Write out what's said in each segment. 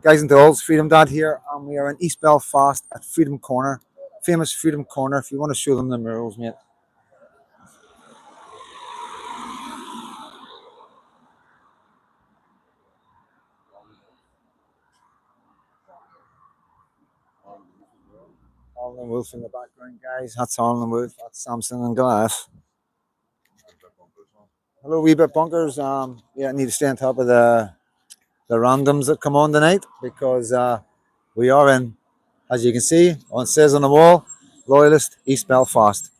Guys and dolls, Freedom Dad here, and we are in East Belfast at Freedom Corner, famous Freedom Corner. If you want to show them the murals, mate. Alan Wolf in the background, guys. That's Alan Wolf. That's Samson and Goliath. Hello, wee bit bunkers. Yeah, I need to stay on top of the randoms that come on tonight because we are in, as you can see, on it says on the wall, Loyalist East Belfast.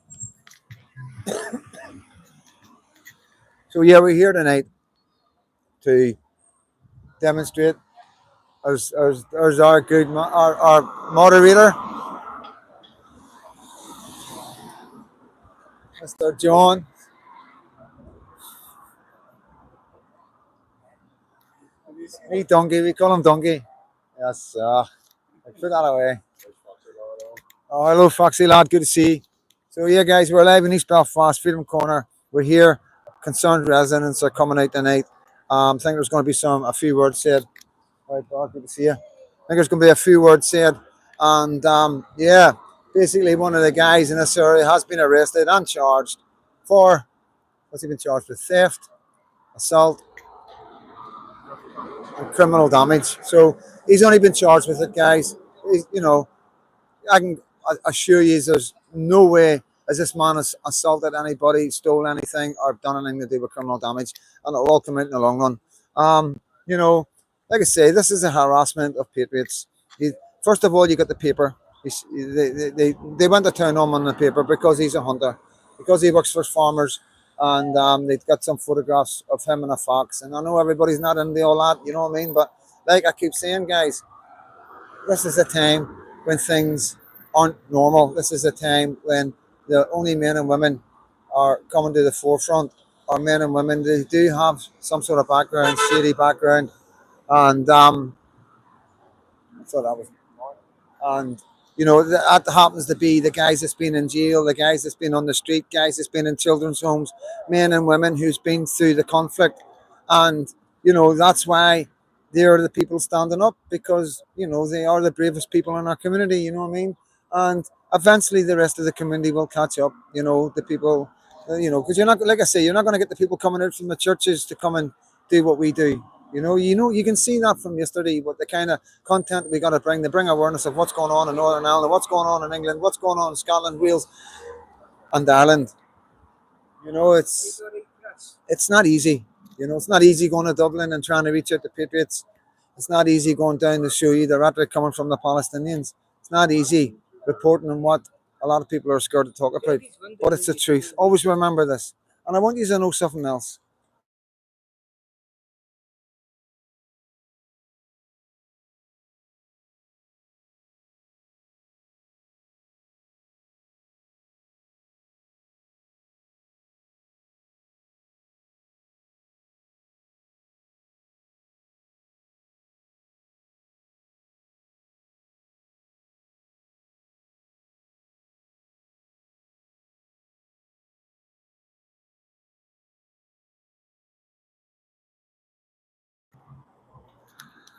So yeah, we're here tonight to demonstrate. There's our good our moderator, Mr. John. Hey, Donkey. We call him Donkey. Yes. Put that away. Oh, hello, Foxy lad. Good to see you. So yeah, guys, we're live in East Belfast, Freedom Corner. We're here. Concerned residents are coming out tonight. I think there's going to be a few words said. All right, Bob, good to see you. I think there's going to be a few words said, and yeah, basically one of the guys in this area has been arrested and charged for what's he been charged with? Theft, assault, and criminal damage. So he's only been charged with it, guys. I can assure you, there's no way has this man has assaulted anybody, stole anything, or done anything to do with criminal damage, and it'll all come out in the long run. You know, like I say, this is a harassment of patriots. First of all, you got the paper. They went to town on the paper because he's a hunter, because he works for farmers, and they've got some photographs of him and a fox. And I know everybody's not into all that, you know what I mean? But like I keep saying, guys, this is a time when things aren't normal. This is a time when the only men and women are coming to the forefront are men and women that do have some sort of background, shady background, and I thought that was, and that happens to be the guys that's been in jail, the guys that's been on the street, guys that's been in children's homes, men and women who's been through the conflict, and that's why they're the people standing up because they are the bravest people in our community. You know what I mean? And eventually the rest of the community will catch up. The people, because you're not, like I say, you're not going to get the people coming out from the churches to come and do what we do. You can see that from yesterday. What the kind of content we got to bring. They bring awareness of what's going on in Northern Ireland, what's going on in England, what's going on in Scotland, Wales, and Ireland. It's not easy. It's not easy going to Dublin and trying to reach out to Patriots. It's not easy going down to show you the rhetoric coming from the Palestinians. It's not easy reporting on what a lot of people are scared to talk about. But it's the truth. Always remember this. And I want you to know something else.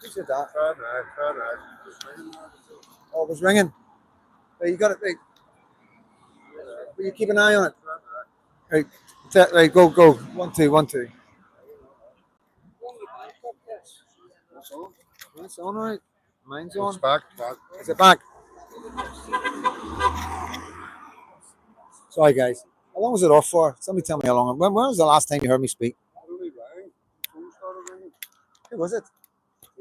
Who said that? Oh, it was ringing. Right, you got it. Right. Will you keep an eye on it? Right, right, go. 1, 2, 1, 2. It's on, right? Mine's on. It's back. Is it back? Sorry, guys. How long was it off for? Somebody tell me how long. When was the last time you heard me speak? Who was it?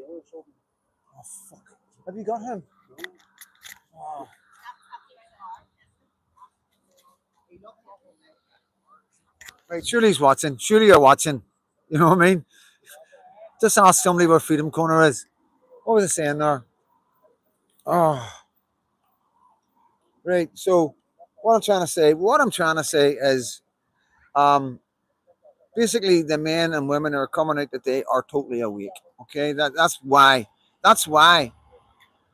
Oh, fuck. Have you got him? Oh. Right, surely he's watching. Surely you're watching. You know what I mean? Just ask somebody where Freedom Corner is. What was I saying there? Oh, right. So, what I'm trying to say is, basically, the men and women who are coming out today are totally awake. Okay, that's why. That's why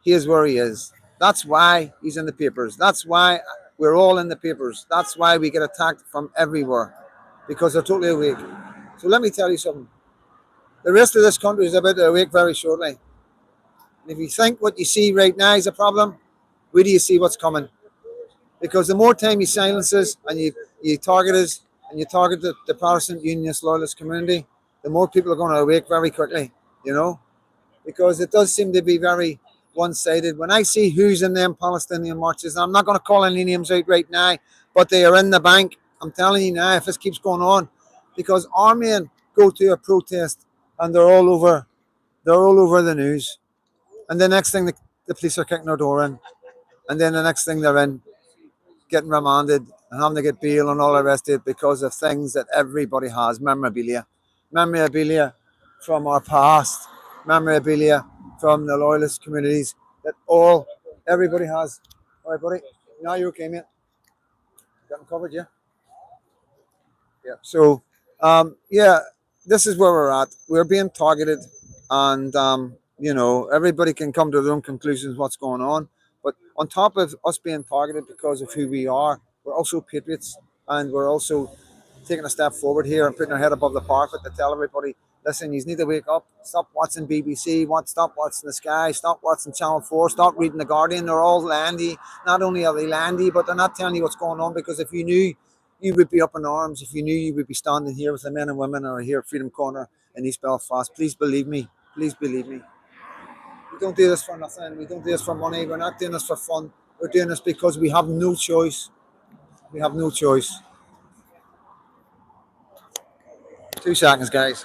he is where he is. That's why he's in the papers. That's why we're all in the papers. That's why we get attacked from everywhere because they're totally awake. So let me tell you something. The rest of this country is about to awake very shortly. And if you think what you see right now is a problem, where do you see what's coming? Because the more time you silence us and you target us and you target the Protestant Unionist Loyalist community, the more people are going to awake very quickly, you know, because it does seem to be very one sided. When I see who's in them Palestinian marches, I'm not going to call any names out right now, but they are in the bank. I'm telling you now, if this keeps going on, because our men go to a protest and they're all over the news. And the next thing, the police are kicking their door in. And then the next thing they're in, getting remanded and having to get bail and all the rest of it because of things that everybody has memorabilia. Memorabilia from our past, memorabilia from the loyalist communities that everybody has. All right, buddy. Now you're okay, mate. Got them covered, yeah? Yeah. So, yeah, this is where we're at. We're being targeted, and everybody can come to their own conclusions what's going on. But on top of us being targeted because of who we are, we're also patriots, and we're also taking a step forward here and putting our head above the parapet to tell everybody, listen, you need to wake up, stop watching BBC, stop watching the Sky, stop watching Channel 4, stop reading The Guardian. They're all landy. Not only are they landy, but they're not telling you what's going on, because if you knew, you would be up in arms. If you knew, you would be standing here with the men and women who are here at Freedom Corner in East Belfast. Please believe me. Please believe me. We don't do this for nothing. We don't do this for money. We're not doing this for fun. We're doing this because we have no choice. We have no choice. 2 seconds, guys.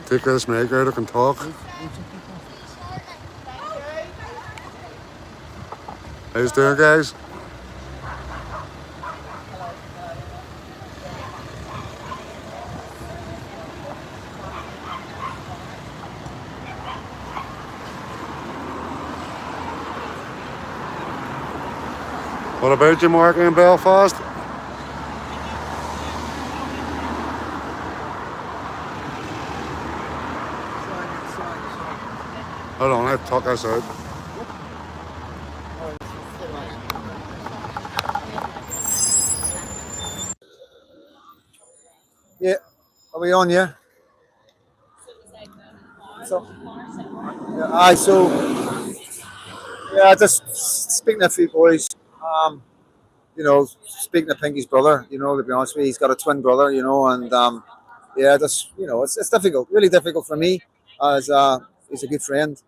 Take this maker out, I can talk. How's it doing, guys? What about you, Mark, in Belfast? Hold on, I have to talk us out. Yeah. Are we on, yeah? So, yeah, yeah, just speaking to a few boys, um, speaking to Pinky's brother, to be honest with you, he's got a twin brother, and yeah, just, it's difficult, really difficult for me, as he's a good friend,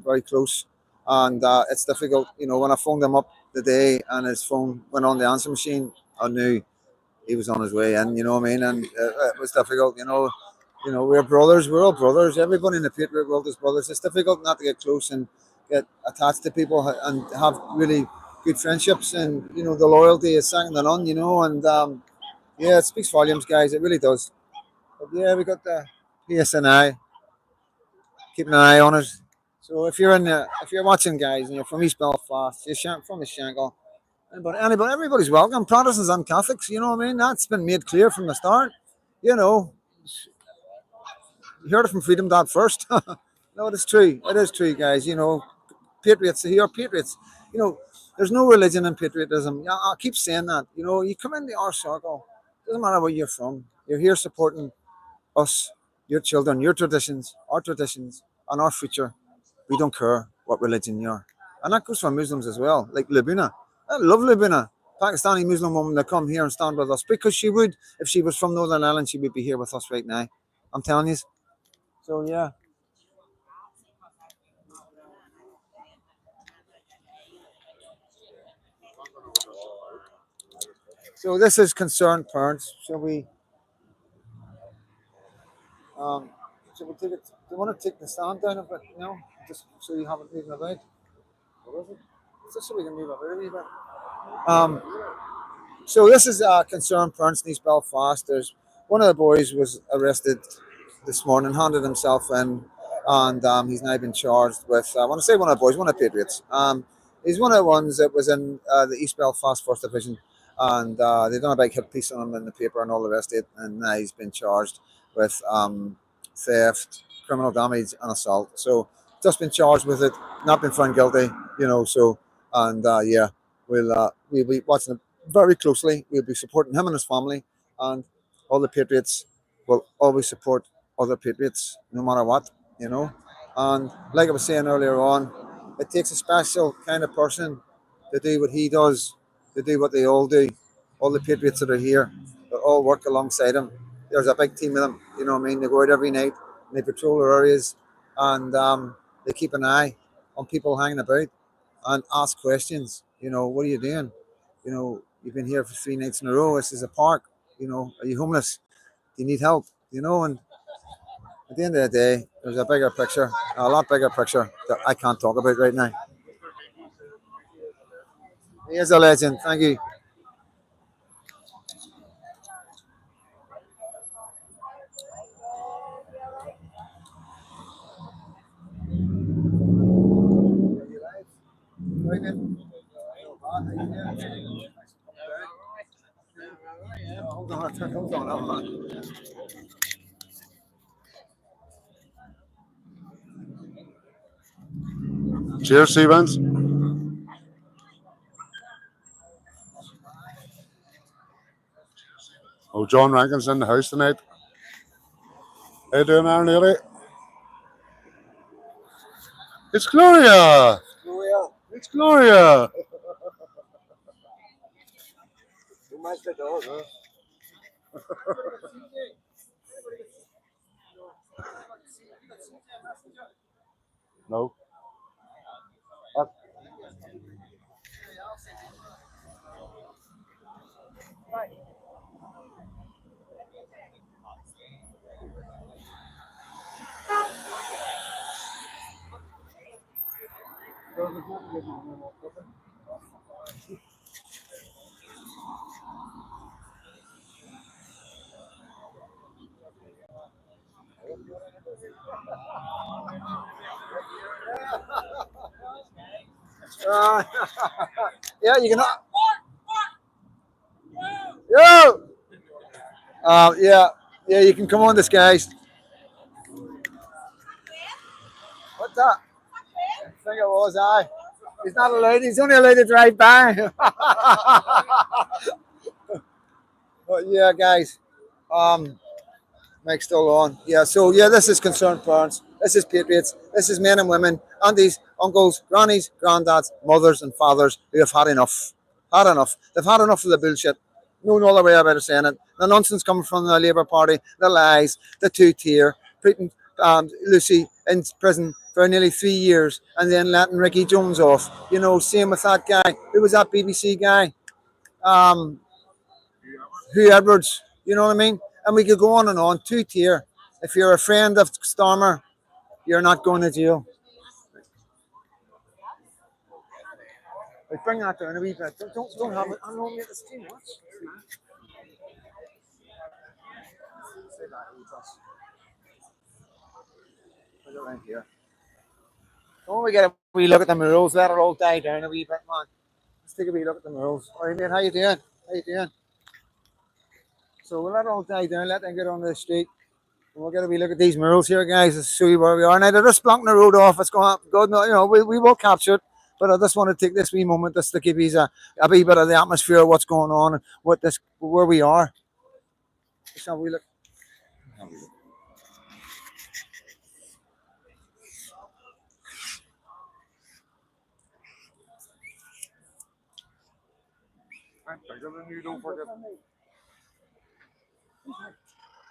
very close, and it's difficult, when I phoned him up the day and his phone went on the answer machine, I knew he was on his way in, you know what I mean, and it was difficult, we're brothers, we're all brothers, everybody in the Patriot world is brothers. It's difficult not to get close and get attached to people and have really good friendships, and the loyalty is second to none, and yeah, it speaks volumes, guys, it really does. But yeah, we got the PSNI keeping an eye on us. So if you're watching, guys, and you're from East Belfast, you're from the Shankill, Anybody, everybody's welcome. Protestants and Catholics, you know what I mean? That's been made clear from the start. You know, you heard it from Freedom Dad first. No, it's true. It is true, guys. You know, patriots here, patriots. You know, there's no religion in patriotism. Yeah, I keep saying that. You know, you come into our circle, doesn't matter where you're from. You're here supporting us, your children, your traditions, and our future. We don't care what religion you are. And that goes for Muslims as well, like Labuna. I love Labuna. Pakistani Muslim woman that come here and stand with us because she would, if she was from Northern Ireland, she would be here with us right now. I'm telling you. So yeah. So this is concerned parents. Um, shall we take it? Do you want to take the stand down a bit? No, just so you haven't moving about. What is it? Just so we can move about a wee bit. Um, so this is concerned parents in East Belfast. There's one of the boys was arrested this morning, handed himself in, and he's now been charged with. I want to say one of the boys, one of the Patriots. He's one of the ones that was in the East Belfast First Division, and they've done a big hit piece on him in the paper and all the rest of it, and now he's been charged with theft, criminal damage, and assault. So just been charged with it, not been found guilty, you know. So and yeah, we'll be watching it very closely. We'll be supporting him and his family, and all the Patriots will always support other Patriots, no matter what, you know. And like I was saying earlier on, it takes a special kind of person to do what he does, to do what they all do. All the Patriots that are here, they all work alongside him. There's a big team of them, you know what I mean? They go out every night and they patrol their areas, and they keep an eye on people hanging about and ask questions. You know, what are you doing? You know, you've been here for 3 nights in a row. This is a park. You know, are you homeless? Do you need help? You know, and at the end of the day, there's a bigger picture, a lot bigger picture that I can't talk about right now. He is a legend. Thank you. Hold on, hold on, hold on. Cheers, Stevens. Oh, John Rankin's in the house tonight. How you doing, Aaron Ely? It's Gloria. Gloria, It's Gloria. you might be dog, huh? No. Uh, Uh, yeah, you can. Yo! Yeah, yeah, you can come on, this guys. What's that? I think it was I. He's not allowed. He's only allowed to drive by. But yeah, guys. Um, Mike's still on. Yeah, so yeah, this is concerned parents. This is patriots. This is men and women, aunties, uncles, grannies, granddads, mothers, and fathers who have had enough. Had enough. They've had enough of the bullshit. No other way about saying it. The nonsense coming from the Labour Party, the lies, the two-tier, putting Lucy in prison for nearly 3 years and then letting Ricky Jones off. You know, same with that guy. Who was that BBC guy? Um, Hugh Edwards. You know what I mean? And we could go on and on. Two-tier. If you're a friend of Stormer, you're not going to jail. Like, bring that down a wee bit. Don't have it. I know, mate, it's too much. Say that, put it around here. Don't we get a wee look at the rules? Let it all die down a wee bit, man. Let's take a wee look at the murals. All right, mate, how you doing? How you doing? So we'll let it all die down, let them get onto the street. And we'll get a wee look at these murals here, guys. Let's show you where we are. Now, they're just blocking the road off. It's going up. God, no, we will capture it. But I just want to take this wee moment just to give you a wee bit of the atmosphere of what's going on and where we are. Let's have a wee look.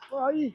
Where are you?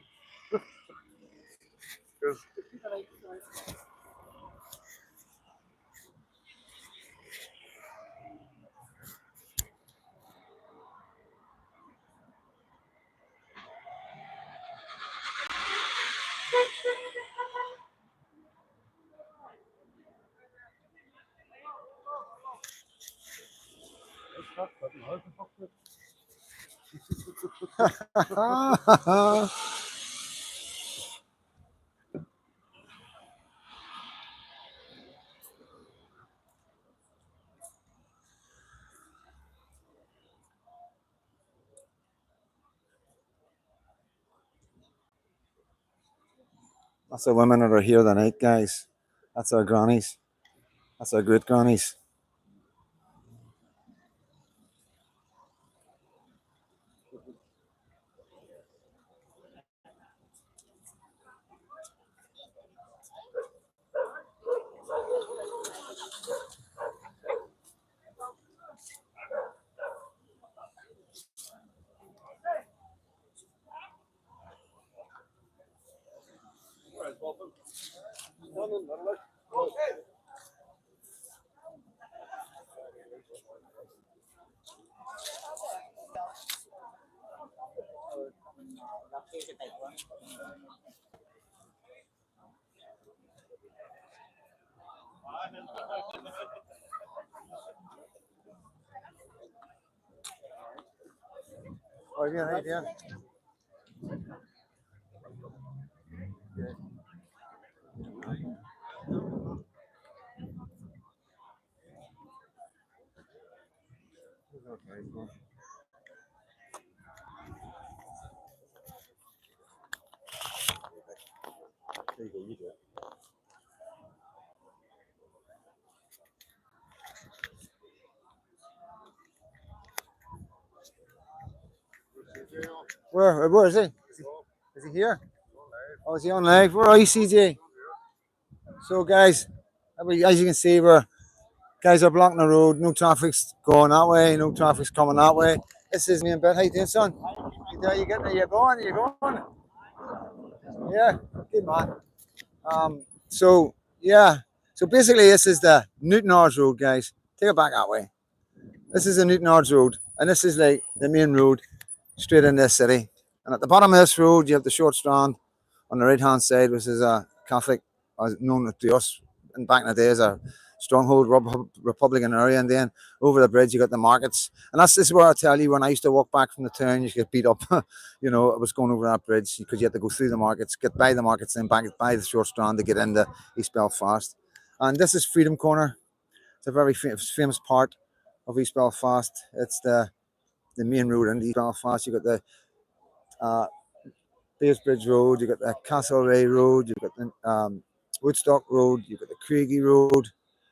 That's the women that are here tonight, guys. That's our grannies. That's our great grannies. Oh, yeah, how you doing? Where is he? Is he here? Oh, is he on live? Where are you, CJ? So, guys, as you can see, guys are blocking the road. No traffic's going that way. No traffic's coming that way. This is me and Ben. How you doing, son? You getting there? You going? You going? Yeah, good man. So yeah, so basically, this is the Newton Ards Road, guys. Take it back that way. This is the Newton Ards Road, and this is like the main road straight in this city. And at the bottom of this road, you have the short strand on the right hand side, which is a Catholic, as known to us in back in the days, a stronghold Republican area. And then over the bridge, you got the markets. And this is where I tell you, when I used to walk back from the town, you used to get beat up. You know, it was going over that bridge because you had to go through the markets, get by the markets, then back by the short strand to get into East Belfast. And this is Freedom Corner. It's a very famous part of East Belfast. It's the main road into East Belfast. You got the uh, Bridge Road, you got the Castlereagh Road, you got the Woodstock Road, you got the Craigie Road,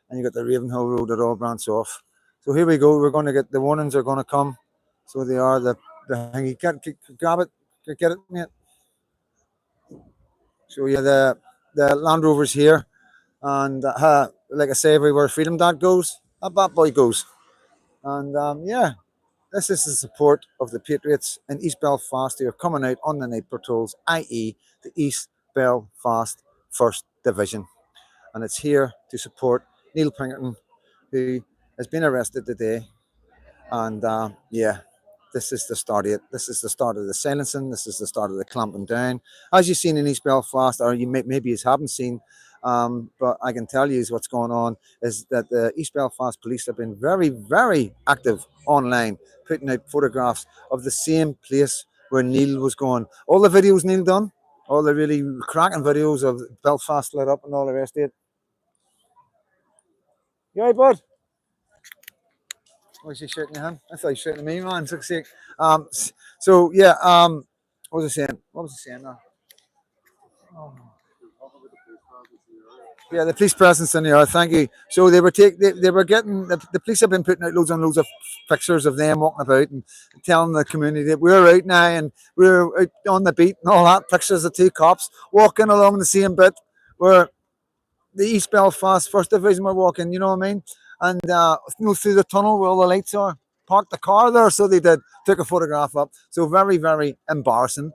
and you got the Ravenhill Road that all branch off. So here we go. We're going to get the warnings are going to come. So they are the you can't grab it, get it, mate. So yeah, the Land Rover's here, and like I say, everywhere Freedom Dad goes, a bad boy goes, and yeah. This is the support of the Patriots in East Belfast who are coming out on the night patrols, i.e. the East Belfast First Division. And it's here to support Neil Pinkerton, who has been arrested today. And yeah, this is the start of it. This is the start of the silencing. This is the start of the clamping down. As you've seen in East Belfast, or you maybe you haven't seen, but I can tell you is what's going on is that the East Belfast police have been very, very active online, putting out photographs of the same place where Neil was going. All the videos Neil done, all the really cracking videos of Belfast lit up and all the rest of it. You all right, bud? Was he shooting at him? I thought he was shooting at me, man. For sake. So yeah. What was I saying? What was I saying now? Yeah, the police presence in the area. Thank you. So they were getting the police have been putting out loads and loads of pictures of them walking about and telling the community that we're out now and we're out on the beat and all that. Pictures of two cops walking along the same bit where the East Belfast First Division were walking. You know what I mean? And through the tunnel where all the lights are. Parked the car there, so they did. Took a photograph up. So very, very embarrassing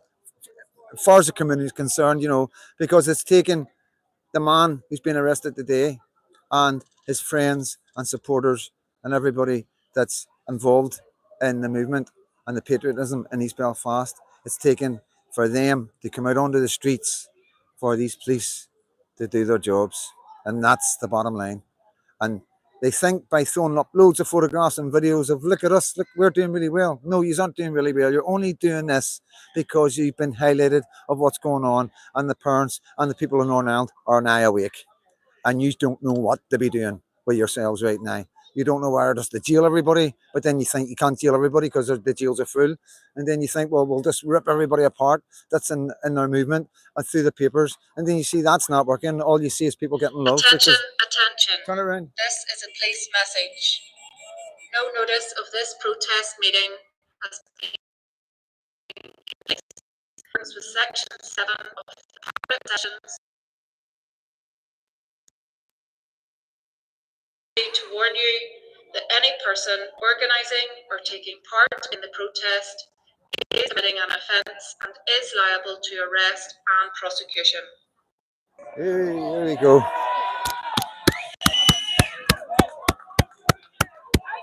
as far as the community is concerned. Because it's taken the man who's been arrested today and his friends and supporters and everybody that's involved in the movement and the patriotism in East Belfast. It's taken for them to come out onto the streets for these police to do their jobs. And that's the bottom line. And they think by throwing up loads of photographs and videos of look at us, look, we're doing really well. No, you aren't doing really well. You're only doing this because you've been highlighted of what's going on, and the parents and the people in Northern Ireland are now awake, and you don't know what to be doing with yourselves right now. You don't know where just to jail everybody, but then you think you can't jail everybody because the jails are full. And then you think, well, we'll just rip everybody apart that's in their movement and through the papers. And then you see that's not working. All you see is people getting love. Attention, attention. Turn around. This is a police message. No notice of this protest meeting has been placed in accordance with Section 7 of the Patriots Sessions to warn you that any person organising or taking part in the protest is committing an offence and is liable to arrest and prosecution. Here we go.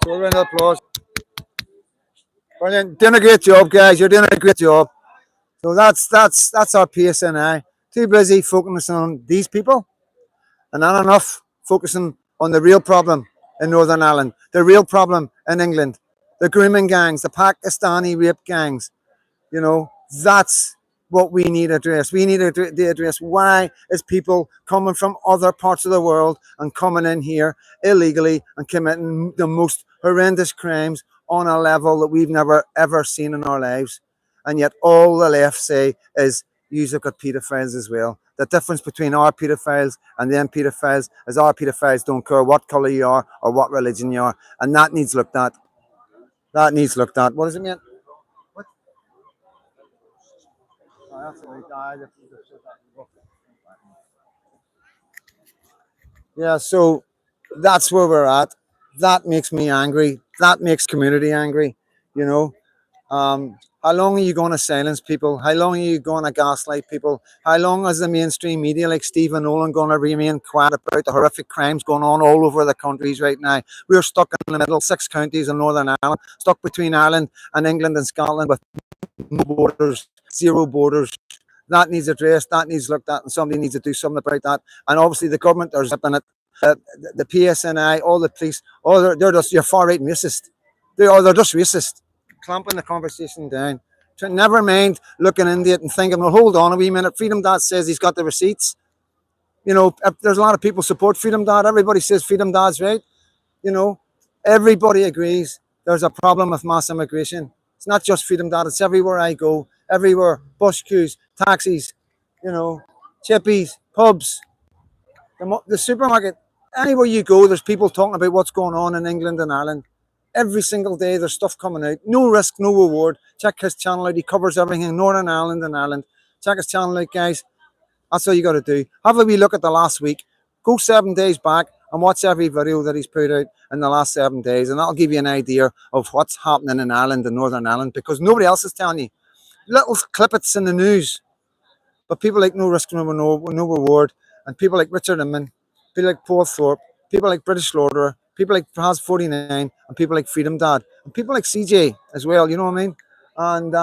So round of applause. Brilliant. Doing a great job, guys. You're doing a great job. So that's our PSNI. Too busy focusing on these people and not enough focusing on the real problem in Northern Ireland, the real problem in England, the grooming gangs, the Pakistani rape gangs. That's what we need to address. We need to address why is people coming from other parts of the world and coming in here illegally and committing the most horrendous crimes on a level that we've never ever seen in our lives. And yet all the left say is you've got paedophiles as well. The difference between our paedophiles and them paedophiles is our paedophiles don't care what colour you are or what religion you are. And that needs looked at. That needs looked at. What does it mean? What? Oh, that's what yeah, so that's where we're at. That makes me angry. That makes community angry. You know, how long are you going to silence people? How long are you going to gaslight people? How long is the mainstream media like Stephen Nolan going to remain quiet about the horrific crimes going on all over the countries right now? We're stuck in the middle, 6 counties in Northern Ireland, stuck between Ireland and England and Scotland with no borders, 0 borders. That needs addressed, that needs looked at, and somebody needs to do something about that. And obviously the government are zipping it. The PSNI, all the police, they're just, you're far right and racist. They're just racist. Clamping the conversation down. Never mind looking into it and thinking, well, hold on a wee minute. Freedom Dad says he's got the receipts. There's a lot of people support Freedom Dad. Everybody says Freedom Dad's right. Everybody agrees there's a problem with mass immigration. It's not just Freedom Dad, it's everywhere I go, everywhere, bus queues, taxis, chippies, pubs, the supermarket. Anywhere you go, there's people talking about what's going on in England and Ireland. Every single day there's stuff coming out. No risk, no reward. Check his channel out. He covers everything, Northern Ireland and Ireland. Check his channel out, guys. That's all you got to do. Have a wee look at the last week. Go 7 days back and watch every video that he's put out in the last 7 days, and that'll give you an idea of what's happening in Ireland and Northern Ireland, because nobody else is telling you. Little clippets in the news, but people like No Risk, No Reward, and people like Richard Inman, people like Paul Thorpe, people like British Slaughterer, people like Praz 49, and people like Freedom Dad, and people like CJ as well, you know what I mean? And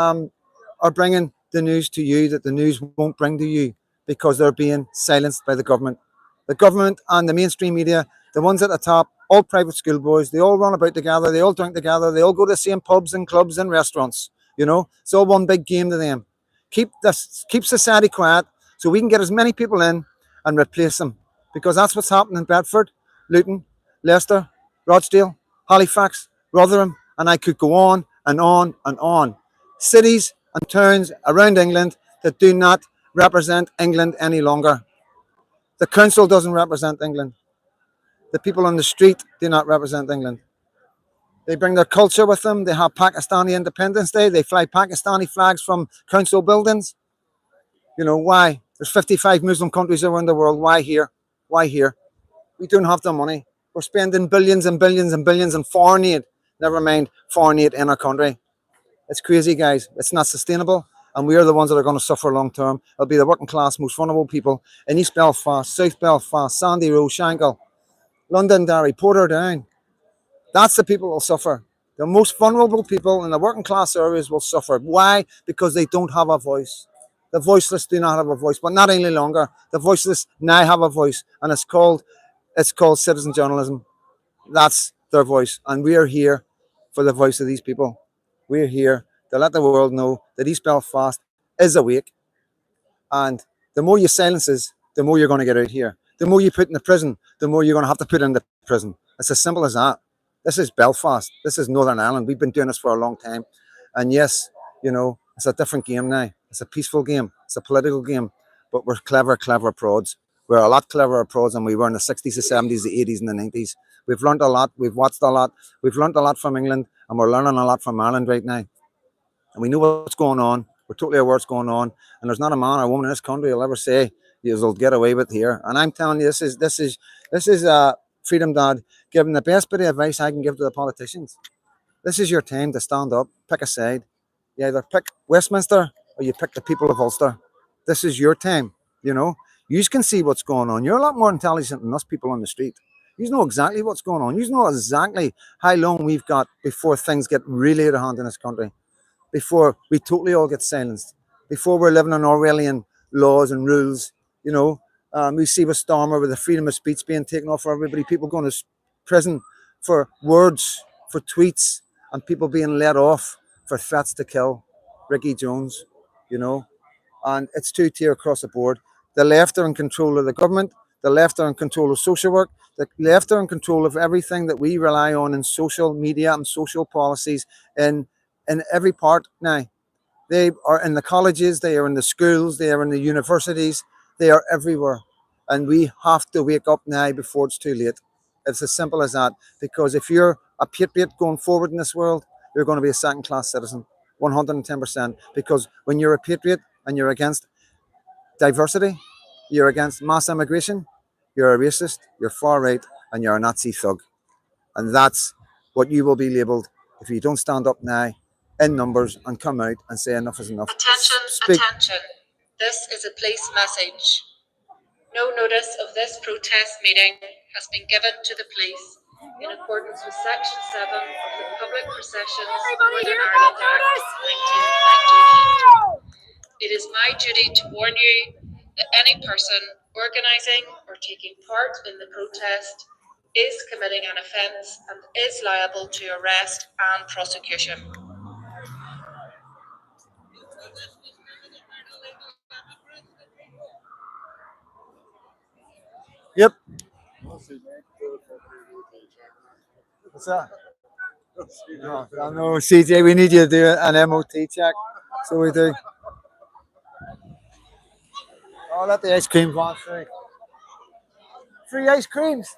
are bringing the news to you that the news won't bring to you, because they're being silenced by the government. The government and the mainstream media, the ones at the top, all private schoolboys, they all run about together, they all drink together, they all go to the same pubs and clubs and restaurants. It's all one big game to them. Keep society quiet so we can get as many people in and replace them, because that's what's happening in Bedford, Luton, Leicester, Rochdale, Halifax, Rotherham, and I could go on and on and on. Cities and towns around England that do not represent England any longer. The council doesn't represent England. The people on the street do not represent England. They bring their culture with them. They have Pakistani Independence Day. They fly Pakistani flags from council buildings. You know, why? There's 55 Muslim countries around the world. Why here? Why here? We don't have the money. We're spending billions and billions and billions on foreign aid. Never mind foreign aid in our country. It's crazy, guys. It's not sustainable. And we are the ones that are going to suffer long term. It'll be the working class, most vulnerable people in East Belfast, South Belfast, Sandy Row, Shankill, Londonderry, Portadown. That's the people that will suffer. The most vulnerable people in the working class areas will suffer. Why? Because they don't have a voice. The voiceless do not have a voice, but not any longer. The voiceless now have a voice, and it's called citizen journalism. That's their voice, and we are here for the voice of these people. We're here to let the world know that East Belfast is awake, and the more you silence us, the more you're going to get out here. The more you put in the prison, the more you're going to have to put in the prison. It's as simple as that. This is Belfast. This is Northern Ireland. We've been doing this for a long time. And yes, it's a different game now. It's a peaceful game. It's a political game. But we're clever, clever prods. We're a lot cleverer prods than we were in the 60s, the 70s, the 80s, and the 90s. We've learned a lot. We've watched a lot. We've learned a lot from England, and we're learning a lot from Ireland right now. And we know what's going on. We're totally aware what's going on. And there's not a man or woman in this country who'll ever say you'll get away with here. And I'm telling you, this is Freedom Dad giving the best bit of advice I can give to the politicians. This is your time to stand up, pick a side. You either pick Westminster or you pick the people of Ulster. This is your time. You can see what's going on. You're a lot more intelligent than us people on the street. You know exactly what's going on. You know exactly how long we've got before things get really out of hand in this country, before we totally all get silenced, before we're living on Orwellian laws and rules. We see with Stormer with the freedom of speech being taken off for everybody, people going to prison for words, for tweets, and people being let off for threats to kill. Ricky Jones, and it's two-tier across the board. The left are in control of the government. The left are in control of social work. The left are in control of everything that we rely on in social media and social policies in every part now. They are in the colleges, they are in the schools, they are in the universities, they are everywhere. And we have to wake up now before it's too late. It's as simple as that. Because if you're a patriot going forward in this world, you're going to be a second class citizen, 110%. Because when you're a patriot and you're against diversity, you're against mass immigration, you're a racist, you're far right, and you're a Nazi thug. And that's what you will be labelled if you don't stand up now in numbers and come out and say enough is enough. Attention, Speak. attention. This is a police message. No notice of this protest meeting has been given to the police in accordance with Section 7 of the Public Processions Northern Ireland Act 1998. It is my duty to warn you that any person organising or taking part in the protest is committing an offence and is liable to arrest and prosecution. Yep. What's that? No, no, CJ, we need you to do an MOT check. So we do. Oh, let the ice cream van through. Free ice creams.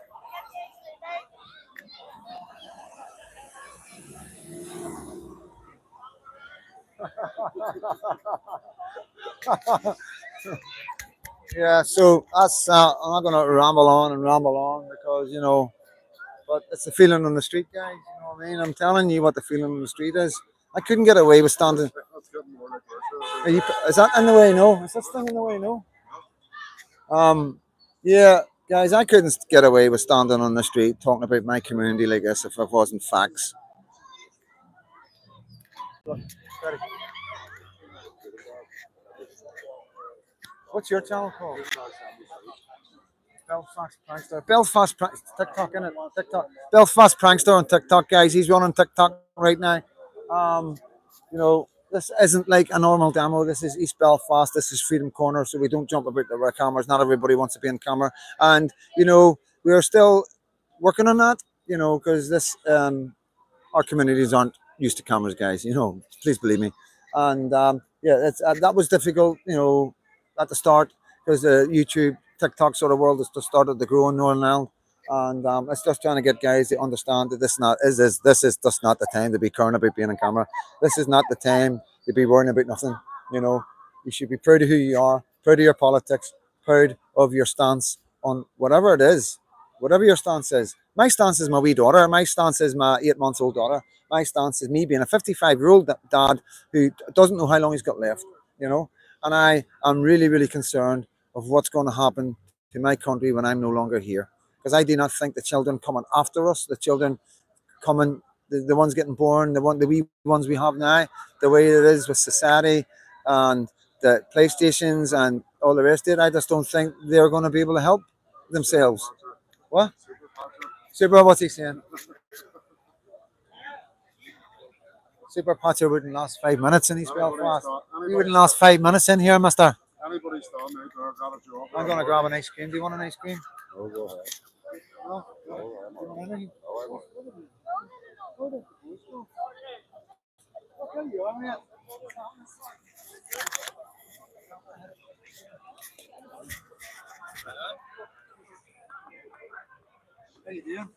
Yeah, so that's. I'm not going to ramble on and ramble on because but it's the feeling on the street, guys. You know what I mean? I'm telling you what the feeling on the street is. I couldn't get away with standing. Is that in the way? No. Is that thing in the way? No. Yeah, guys, I couldn't get away with standing on the street talking about my community like this if it wasn't facts. What's your channel called? Belfast Prankster. TikTok, innit? TikTok. Belfast Prankster on TikTok, guys. He's running TikTok right now. This isn't like a normal demo. This is East Belfast. This is Freedom Corner, so we don't jump about the cameras. Not everybody wants to be in camera. And, we're still working on that, because this our communities aren't used to cameras, guys. Please believe me. And yeah, that was difficult, at the start because the YouTube, TikTok sort of world has just started to grow in Northern Ireland. And it's just trying to get guys to understand that this is just not the time to be current about being on camera. This is not the time to be worrying about nothing. You know, you should be proud of who you are, proud of your politics, proud of your stance on whatever it is, whatever your stance is. My stance is my wee daughter. My stance is my 8 months old daughter. My stance is me being a 55-year-old dad who doesn't know how long he's got left. And I am really, really concerned of what's going to happen to my country when I'm no longer here. Because I do not think the children coming after us, the children coming, the ones getting born, the wee ones we have now, the way it is with society and the PlayStations and all the rest of it, I just don't think they're going to be able to help themselves. What? Super, what's he saying? Super Potter wouldn't last 5 minutes in East Belfast. You wouldn't last 5 minutes in here, mister. Anybody's done, grab a job. I'm going to grab an ice cream. Do you want an ice cream? Oh, go ahead. No? Do you want anything? Okay, you are, mate. How you doing?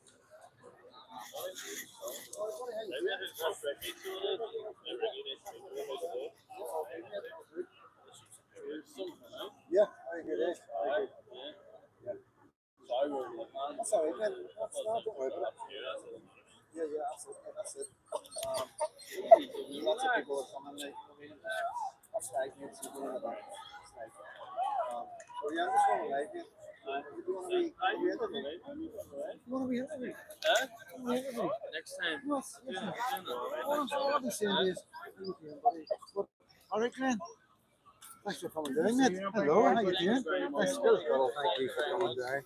Yeah, I hear this. Yeah. That's all right, man. That's not, don't worry about it. Yeah, absolutely. That's it. Lots of people are coming. That's like it's doing about. So yeah, I'm just going to like it. You want to be interviewed? You want to be interviewed? Next time. Yes. All I'm saying is, all right, Glenn. Thanks for coming down, mate. Hello, how you doing? Thanks, Bill. Thank you for coming down.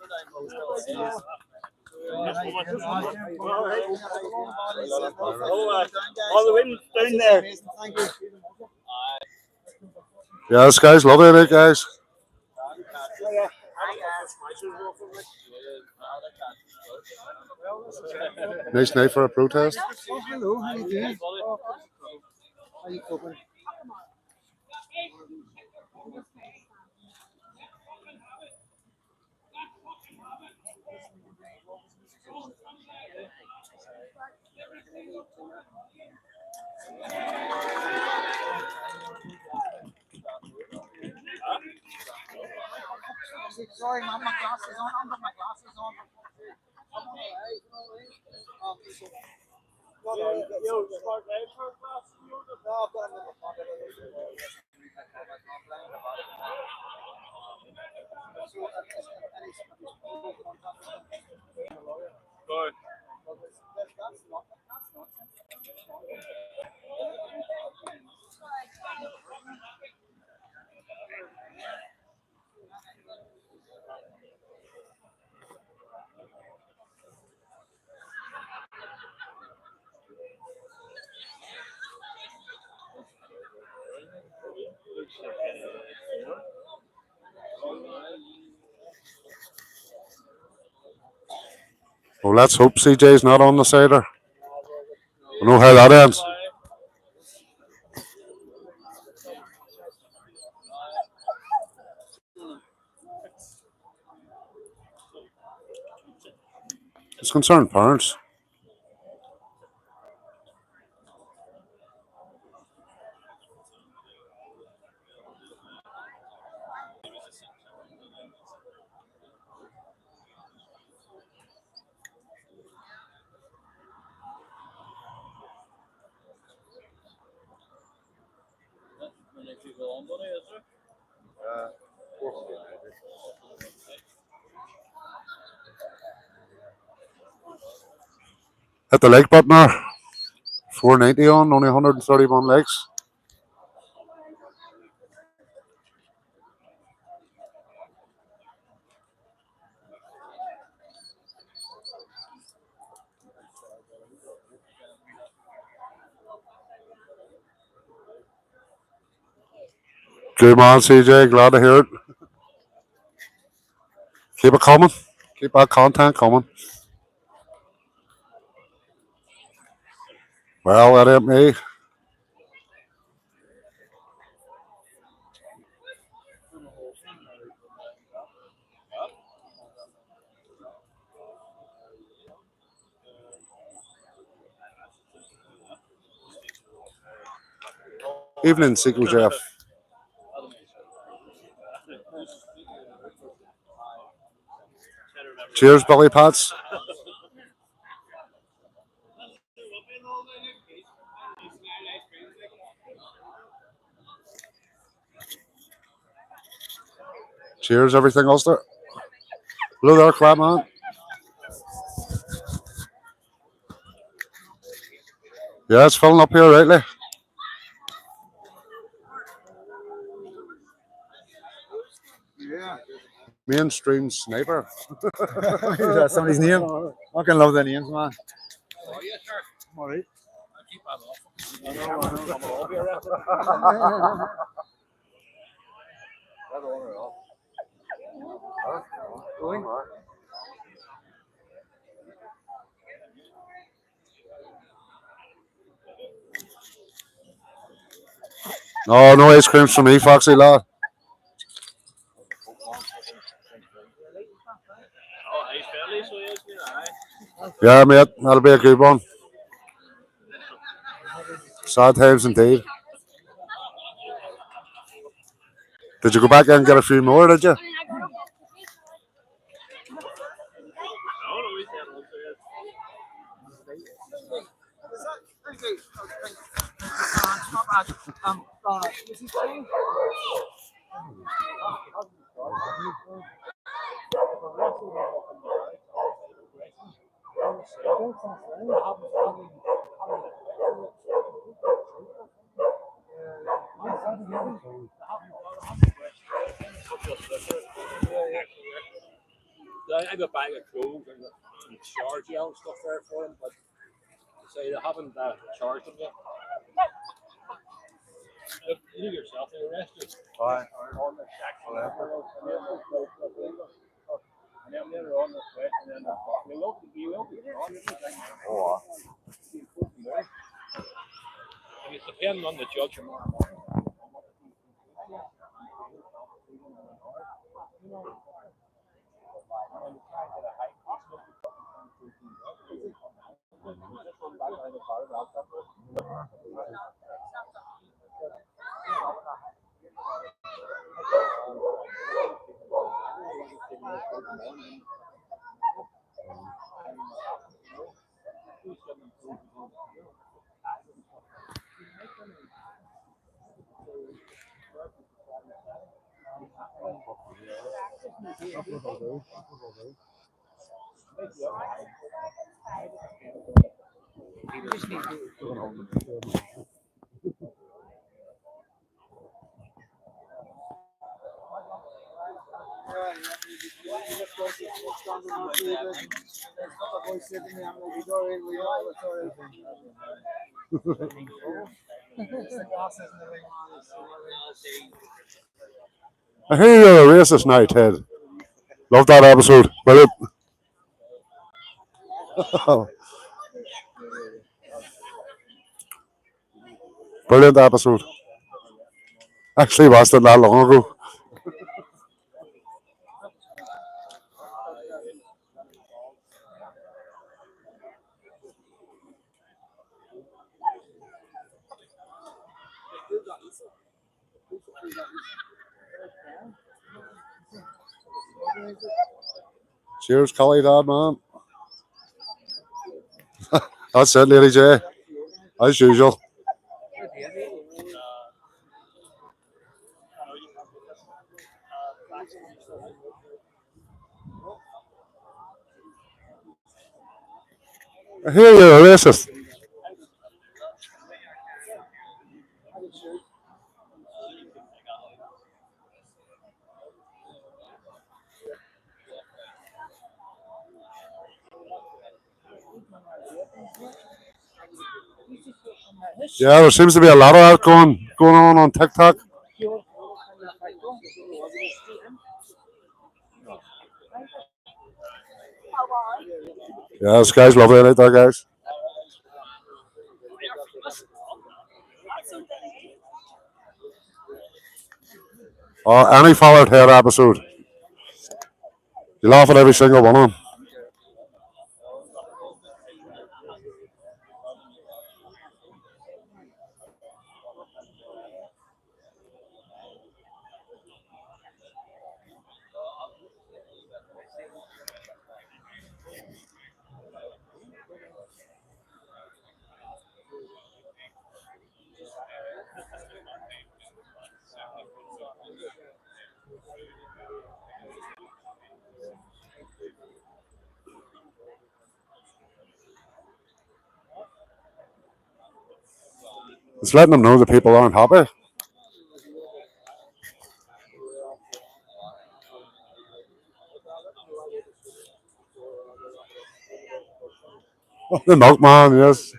All the way down there. Thank you. Yes, guys, love it, guys. Nice night for a protest. Oh, hello, how you doing? How you coping? Sorry, man, my glasses on. I've got my glasses on. Well, let's hope CJ's not on the cider. I know how that ends. It's concerned parents. Hit the like button there. 490 on, only 131 likes. Good man, CJ. Glad to hear it. Keep it coming. Keep that content coming. Well, that ain't me. Evening, Sequel Jeff. Cheers, Billy Pats. Cheers, everything else there. Hello there, crap man. Yeah, it's filling up here rightly. Yeah. Mainstream sniper. That's somebody's name. I can love the names, man. Oh, yes, sir. I'm all right. I'll keep that off. No, no ice creams for me, Foxy lad. Oh, he's fairly so is me, aye. Yeah, mate, that'll be a good one. Sad times indeed. Did you go back and get a few more, did you? No, no, he's there also, yes. I got back at clothes and charge yell and stuff there for them, but they say they haven't charged them yet. You do yourself, they arrested. Aye. On the shack. And then they're on the sweat, and then they will be Oh, and it's depending on the judge. I hear you're a racist now, Ted. Love that episode. Brilliant. Brilliant episode. Actually watched it not long ago. Cheers, Collie Dad, man. That's it, Lady J. As usual. I hear you're a racist. Yeah, there seems to be a lot of that going on TikTok. Yeah, this guy's lovely out there, guys. or any Followed Head episode. You laugh at every single one of them. It's letting them know that people aren't happy. The milkman, yes.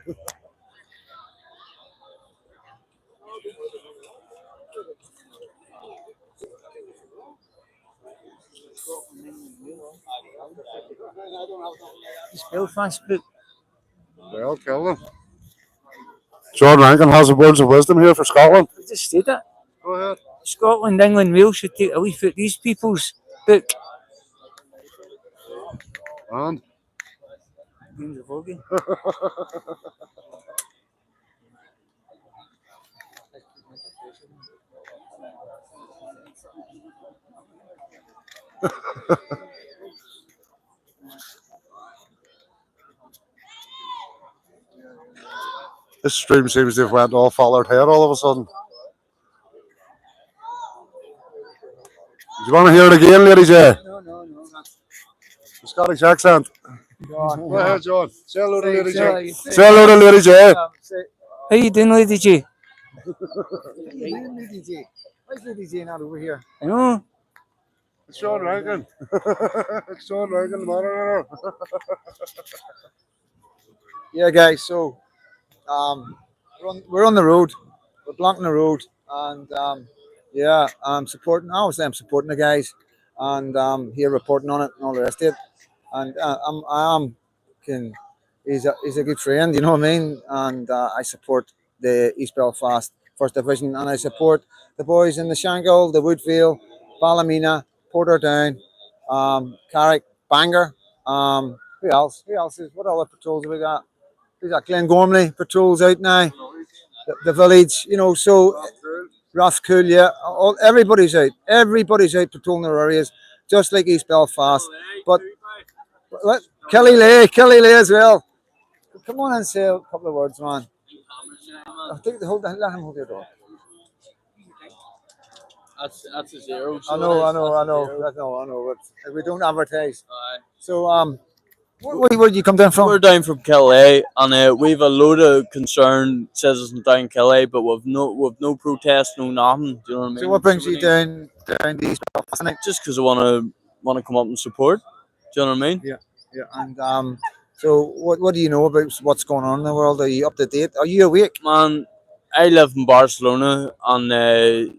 East Belfast book. Well, kill them. John Rankin has the words of wisdom here for Scotland. I just said it. Go ahead. Scotland, England, Wales should take a leaf at these people's book. And Name's a voggie. this stream seems to have went all Followed Head all of a sudden. Do you want to hear it again, Lady J? No. The Scottish accent. John. Go ahead, John. Say hello to Lady J. Say- Say hello to Lady J. How you doing, Lady J? Lady J. Why's Lady J not over here? I know. It's John Rankin. It's John Rankin, the moderator. Yeah, guys. So, we're on the road. We're blocking the road, and yeah, I'm supporting. Obviously, I'm supporting the guys, and here reporting on it and all the rest of it. And he's a good friend, you know what I mean. And I support the East Belfast First Division, and I support the boys in the Shankill, the Woodvale, Ballymena, Porterdown, Carrick, Bangor. Who else? Who else is? What other patrols have we got? Who's that? Glengormley patrols out now. The village, you know. So Rathcoole, yeah. Everybody's out. Everybody's out patrolling their areas, just like East Belfast. But Kelly Lee as well. Come on and say a couple of words, man. Let him hold your door. That's a zero. I know. But we don't advertise. So where do you come down from? We're down from Killie, and we've a load of concerned citizens down Killie, but we've no protest, no nothing. Do you know what I mean? So what brings you down to East Belfast? Just because I want to come up and support. Do you know what I mean? Yeah. And so what do you know about what's going on in the world? Are you up to date? Are you awake? Man, I live in Barcelona, and I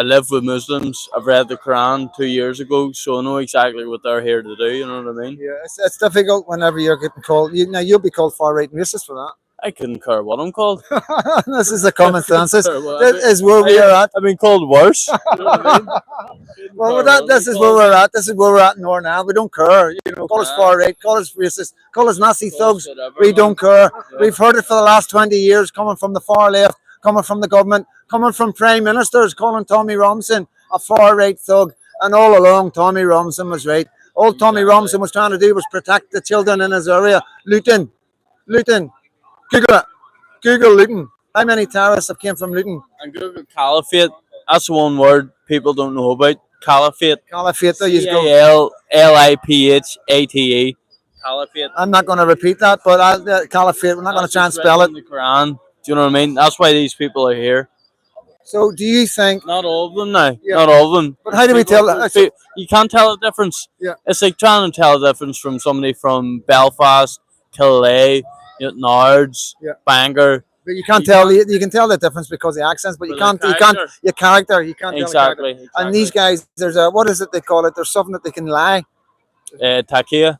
live with Muslims. I've read the Quran 2 years ago, so I know exactly what they're here to do. You know what I mean? Yeah, it's difficult whenever you're getting called. You'll be called far right and racist for that. I couldn't care what I'm called. This is the common sense. This Well, is where we are at. I've been called worse. You know what I mean? Well, this is where we're at. This is where we're at in Northern Ireland. We don't care. You know, call us far right, call us racist, call us Nazi thugs. We don't care. We've heard it for the last 20 years, coming from the far left, coming from the government, coming from prime ministers, calling Tommy Robinson a far right thug. And all along, Tommy Robinson was right. All Tommy Robinson was trying to do was protect the children in his area. Luton. Google it. Google Luton. How many terrorists have came from Luton? And Google Caliphate. That's the one word people don't know about. Caliphate. Caliphate. There you go. Caliphate. Caliphate. I'm not going to repeat that, but Caliphate. We're not going to try and spell it. In the Quran. Do you know what I mean? That's why these people are here. So, do you think? Not all of them now. Yeah. Not all of them. But how do we tell? You can't tell the difference. Yeah. It's like trying to tell the difference from somebody from Belfast, Killie, Nards, Bangor. But you can't tell. You can tell the difference because of the accents, but you can't. You can't. Your character. You can't tell the character. Exactly. And these guys, there's a what is it they call it? There's something that they can lie. Takia.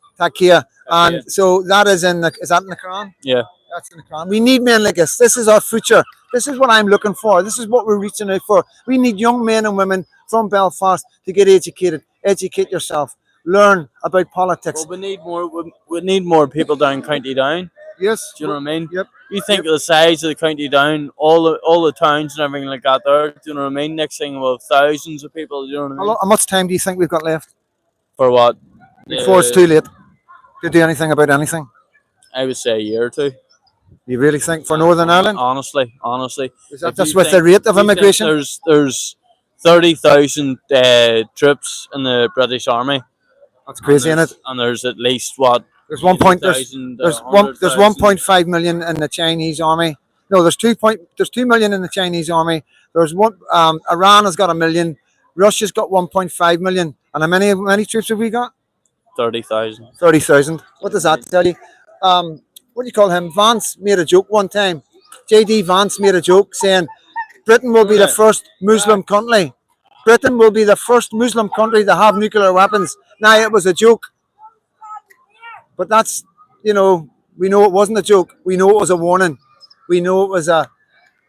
And so that is in the. Is that in the Quran? Yeah. That's in the Quran. We need men like us. This is our future. This is what I'm looking for. This is what we're reaching out for. We need young men and women from Belfast to get educated. Educate yourself. Learn about politics. Well, we need more. We need more people down County Down. Yes. Do you know what I mean? Yep. You think of the size of the County Down, all the towns and everything like that there. Do you know what I mean? Next thing we'll have thousands of people. Do you know what I mean? How much time do you think we've got left For what? before it's too late to do anything about anything? I would say a year or two. You really think for Northern Ireland? Honestly, Is that if just you with the think- rate of if you think immigration? there's 30,000 troops in the British Army. That's crazy, isn't it? And there's at least what? There's 1,000. There's 1.5 million in the Chinese army. No, there's 2 million in the Chinese army. There's one. Iran has got 1 million. Russia's got 1.5 million. And how many troops have we got? 30,000. 30,000. What does that tell you? What do you call him? Vance made a joke one time. JD Vance made a joke saying Britain will be the first Muslim country. Britain will be the first Muslim country to have nuclear weapons. Now, it was a joke. But that's, we know it wasn't a joke. We know it was a warning. We know it was a,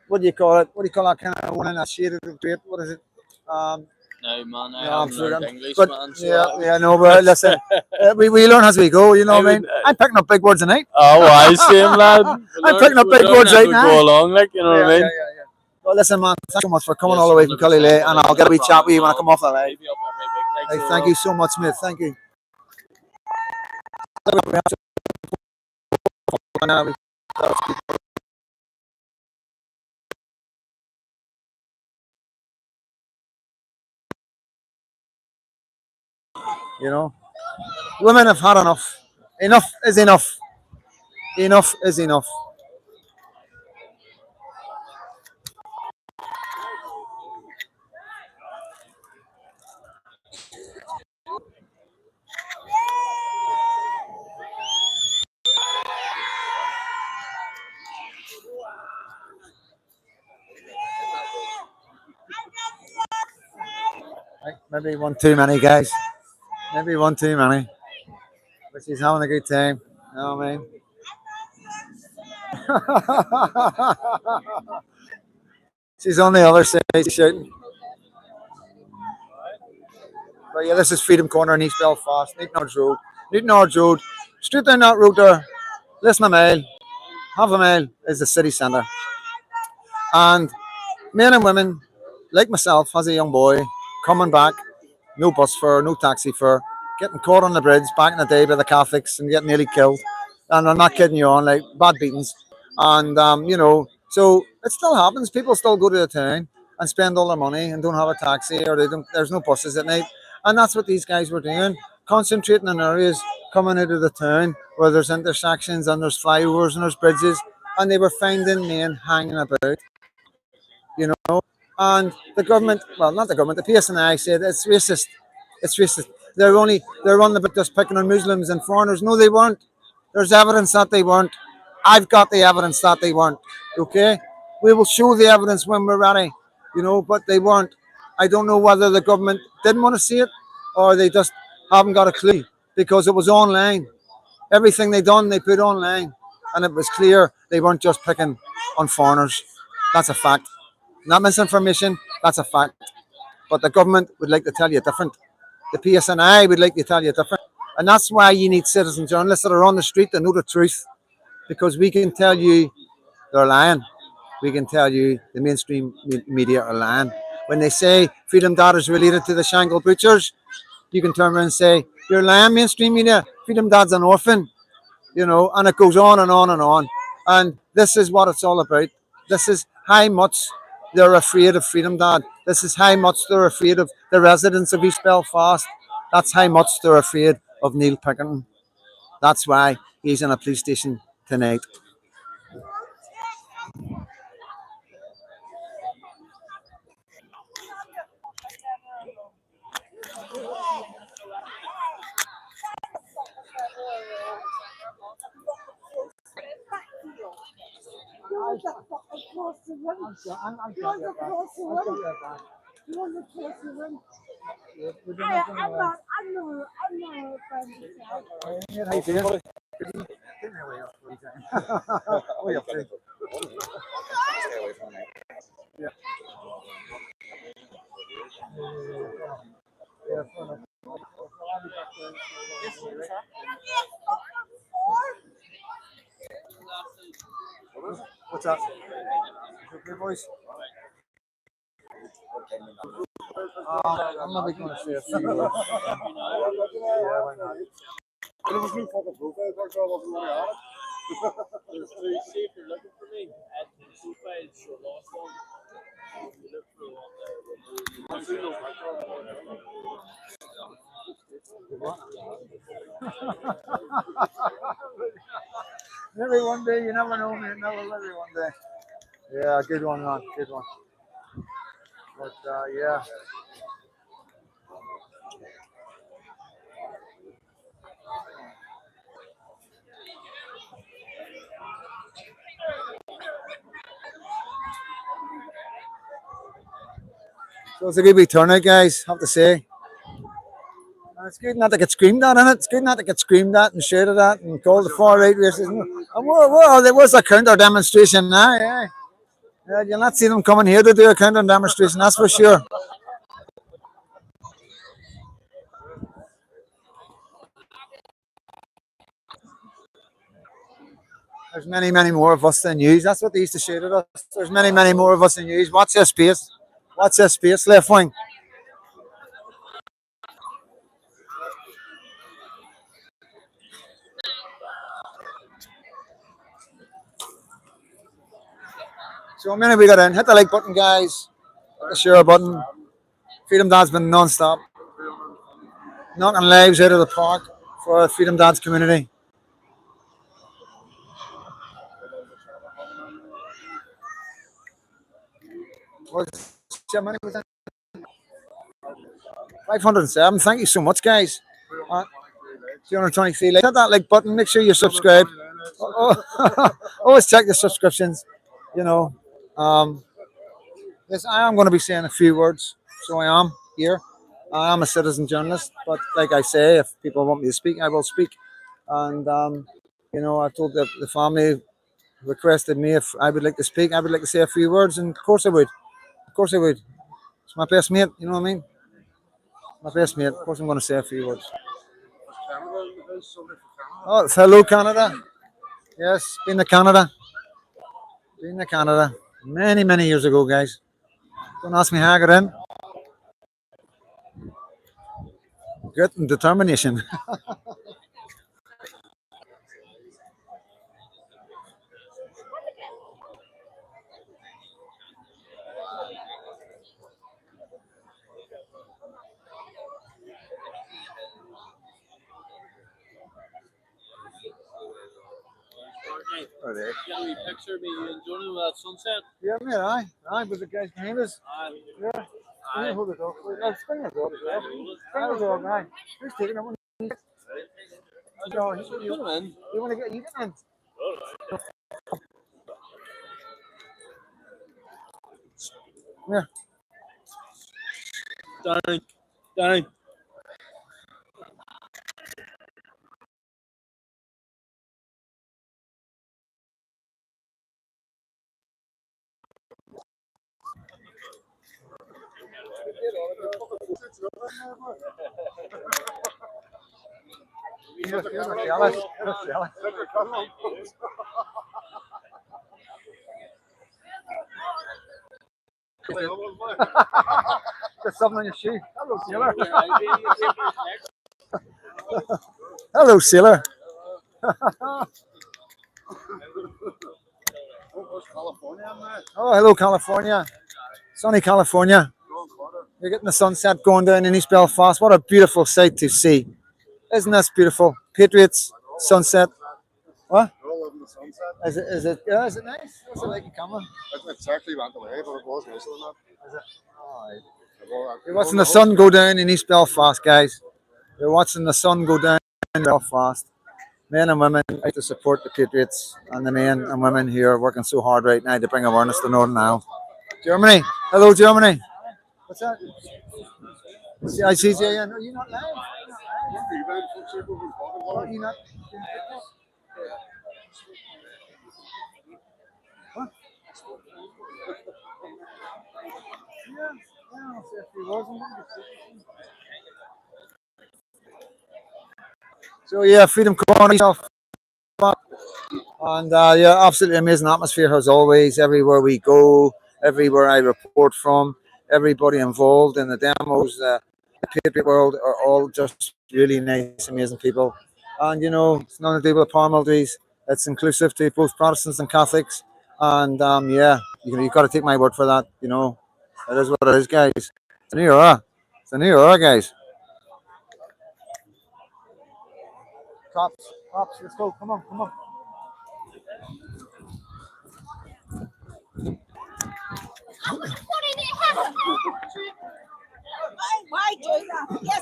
what do you call it? What do you call that kind of warning? A shade of great, what is it? No, man, I No, I'm haven't learned forgetting. English, But man. So yeah, no, but listen, we learn as we go, you know I what I mean? would, I'm picking up big words tonight. Oh, I same lad. I'm picking up big words right now. Go along, like you know what I mean. Well, listen, man, thanks so much for coming Yes, all the way from 100%, Cully, and I'll get a wee chat with you when I I'll come off the line. leave you up every week, like, Hey, so, thank you so much, Smith. Thank you. You know, women have had enough. Enough is enough. Enough is enough. Maybe one too many, guys. Maybe one too many. But she's having a good time. You know what I mean? She's on the other side, she's shouting. But yeah, this is Freedom Corner in East Belfast, Newton Ards Road. Newton Ards Road. Straight down that road there, less than a mile, half a mile is the city centre. And men and women, like myself as a young boy, coming back, no bus fare, no taxi fare, getting caught on the bridge back in the day by the Catholics and getting nearly killed. And I'm not kidding you on, like bad beatings. And, so it still happens. People still go to the town and spend all their money and don't have a taxi or there's no buses at night. And that's what these guys were doing, concentrating in areas coming out of the town where there's intersections and there's flyovers and there's bridges. And they were finding men hanging about, you know. And the government, well, not the government, the PSNI said it's racist. It's racist. They're on about just picking on Muslims and foreigners. No, they weren't. There's evidence that they weren't. I've got the evidence that they weren't. Okay, we will show the evidence when we're ready. But they weren't. I don't know whether the government didn't want to see it or they just haven't got a clue because it was online. Everything they done, they put online, and it was clear they weren't just picking on foreigners. That's a fact. Not misinformation. That's a fact. But the government would like to tell you different. The PSNI would like to tell you different. And that's why you need citizen journalists that are on the street that know the truth. Because we can tell you they're lying. We can tell you the mainstream media are lying. When they say Freedom Dad is related to the Shangle Butchers, you can turn around and say, you're lying, mainstream media. Freedom Dad's an orphan, and it goes on and on and on. And this is what it's all about. This is how much they're afraid of Freedom Dad. This is how much they're afraid of the residents of East Belfast. That's how much they're afraid of Neil Pickerton. That's why he's in a police station tonight. that? Okay, boys. I'm not going to say a few words. Yeah, why not? There was no fucking profile picture, I wasn't going to There's two. See if you're looking for me at the profile, show lost one. You look for Maybe one day, you never know, man. Never, maybe one day. Yeah, good one, man. Good one. But yeah. So it's a good wee turnout, guys. Have to say. It's good not to get screamed at, innit? It's good not to get screamed at and shouted at and called the far right races. And there was a counter demonstration now, yeah. Yeah, you'll not see them coming here to do a counter demonstration, that's for sure. There's many, many more of us than you. That's what they used to shout at us. There's many, many more of us than you. Watch this space. Watch this space, left wing. So how many we got in? Hit the like button, guys. Hit the share button. Freedom Dad's been non-stop. Knocking lives out of the park for our Freedom Dads community. What's your money? 507. Thank you so much, guys. 223. Hit that like button. Make sure you're subscribed. Always check the subscriptions. You know. Yes, I am going to be saying a few words. So I am here. I am a citizen journalist, but like I say, if people want me to speak, I will speak. And you know, I told the family requested me if I would like to speak. I would like to say a few words, and of course I would. Of course I would. It's my best mate. You know what I mean? My best mate. Of course I'm going to say a few words. Oh, it's hello Canada. Yes, been to Canada. Been to Canada many, many years ago, guys. Don't ask me how I got in. Grit and determination. Get a wee picture of me enjoying that sunset. Yeah, mate, aye, with the guys behind us. Yeah. Aye. Hold the dog. Bring the dog. Bring the dog, aye. Who's taking it? No, you want to get you get in? Yeah. Down, down. There's something on your shoe. Hello, sailor. Hello, sailor. Oh, hello, California. Sunny California. You're getting the sunset going down in East Belfast. What a beautiful sight to see. Isn't this beautiful? Patriots, sunset. What? Is it nice? What's it like in camera? It's actually went away, but it was nicer than that. Is it? Oh, right. You're watching the sun go down in East Belfast, guys. You're watching the sun go down in Belfast. Men and women out to support the Patriots and the men and women who are working so hard right now to bring awareness to Northern Ireland. Germany. Hello, Germany. What's that? I see you. No, you're not live. What, you're not? What? Yeah, I'll say a few words. So yeah, Freedom Corner. And yeah, absolutely amazing atmosphere as always. Everywhere we go, everywhere I report from, everybody involved in the demos, the Patriot world are all just really nice, amazing people. And it's nothing to do with paramilitaries. It's inclusive to both Protestants and Catholics. And yeah, you got to take my word for that. It is what it is, guys. It's a new era. It's a new era, guys. Cops, cops, let's go. Come on, come on. Why do that? Yes,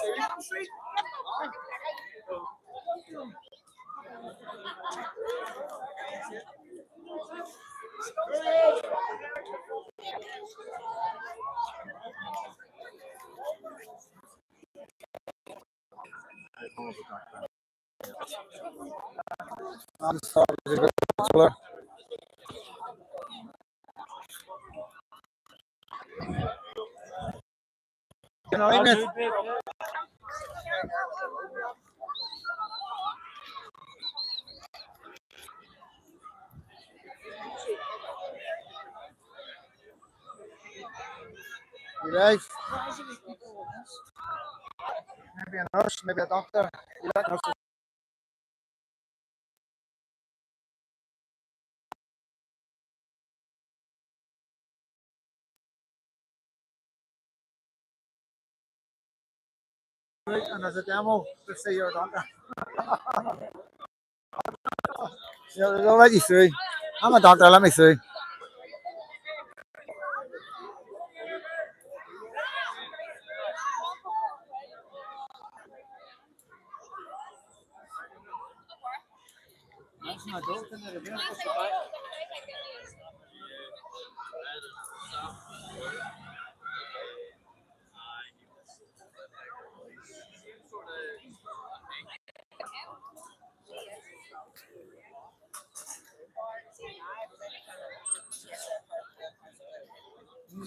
I'm sorry, it's a good color. You know, All mate. good, mate. You right? Maybe a nurse, maybe a doctor. You like nurses? Right, and there's a demo. Let's say you're a doctor. Yeah, they'll let you through. I'm a doctor. Let me through.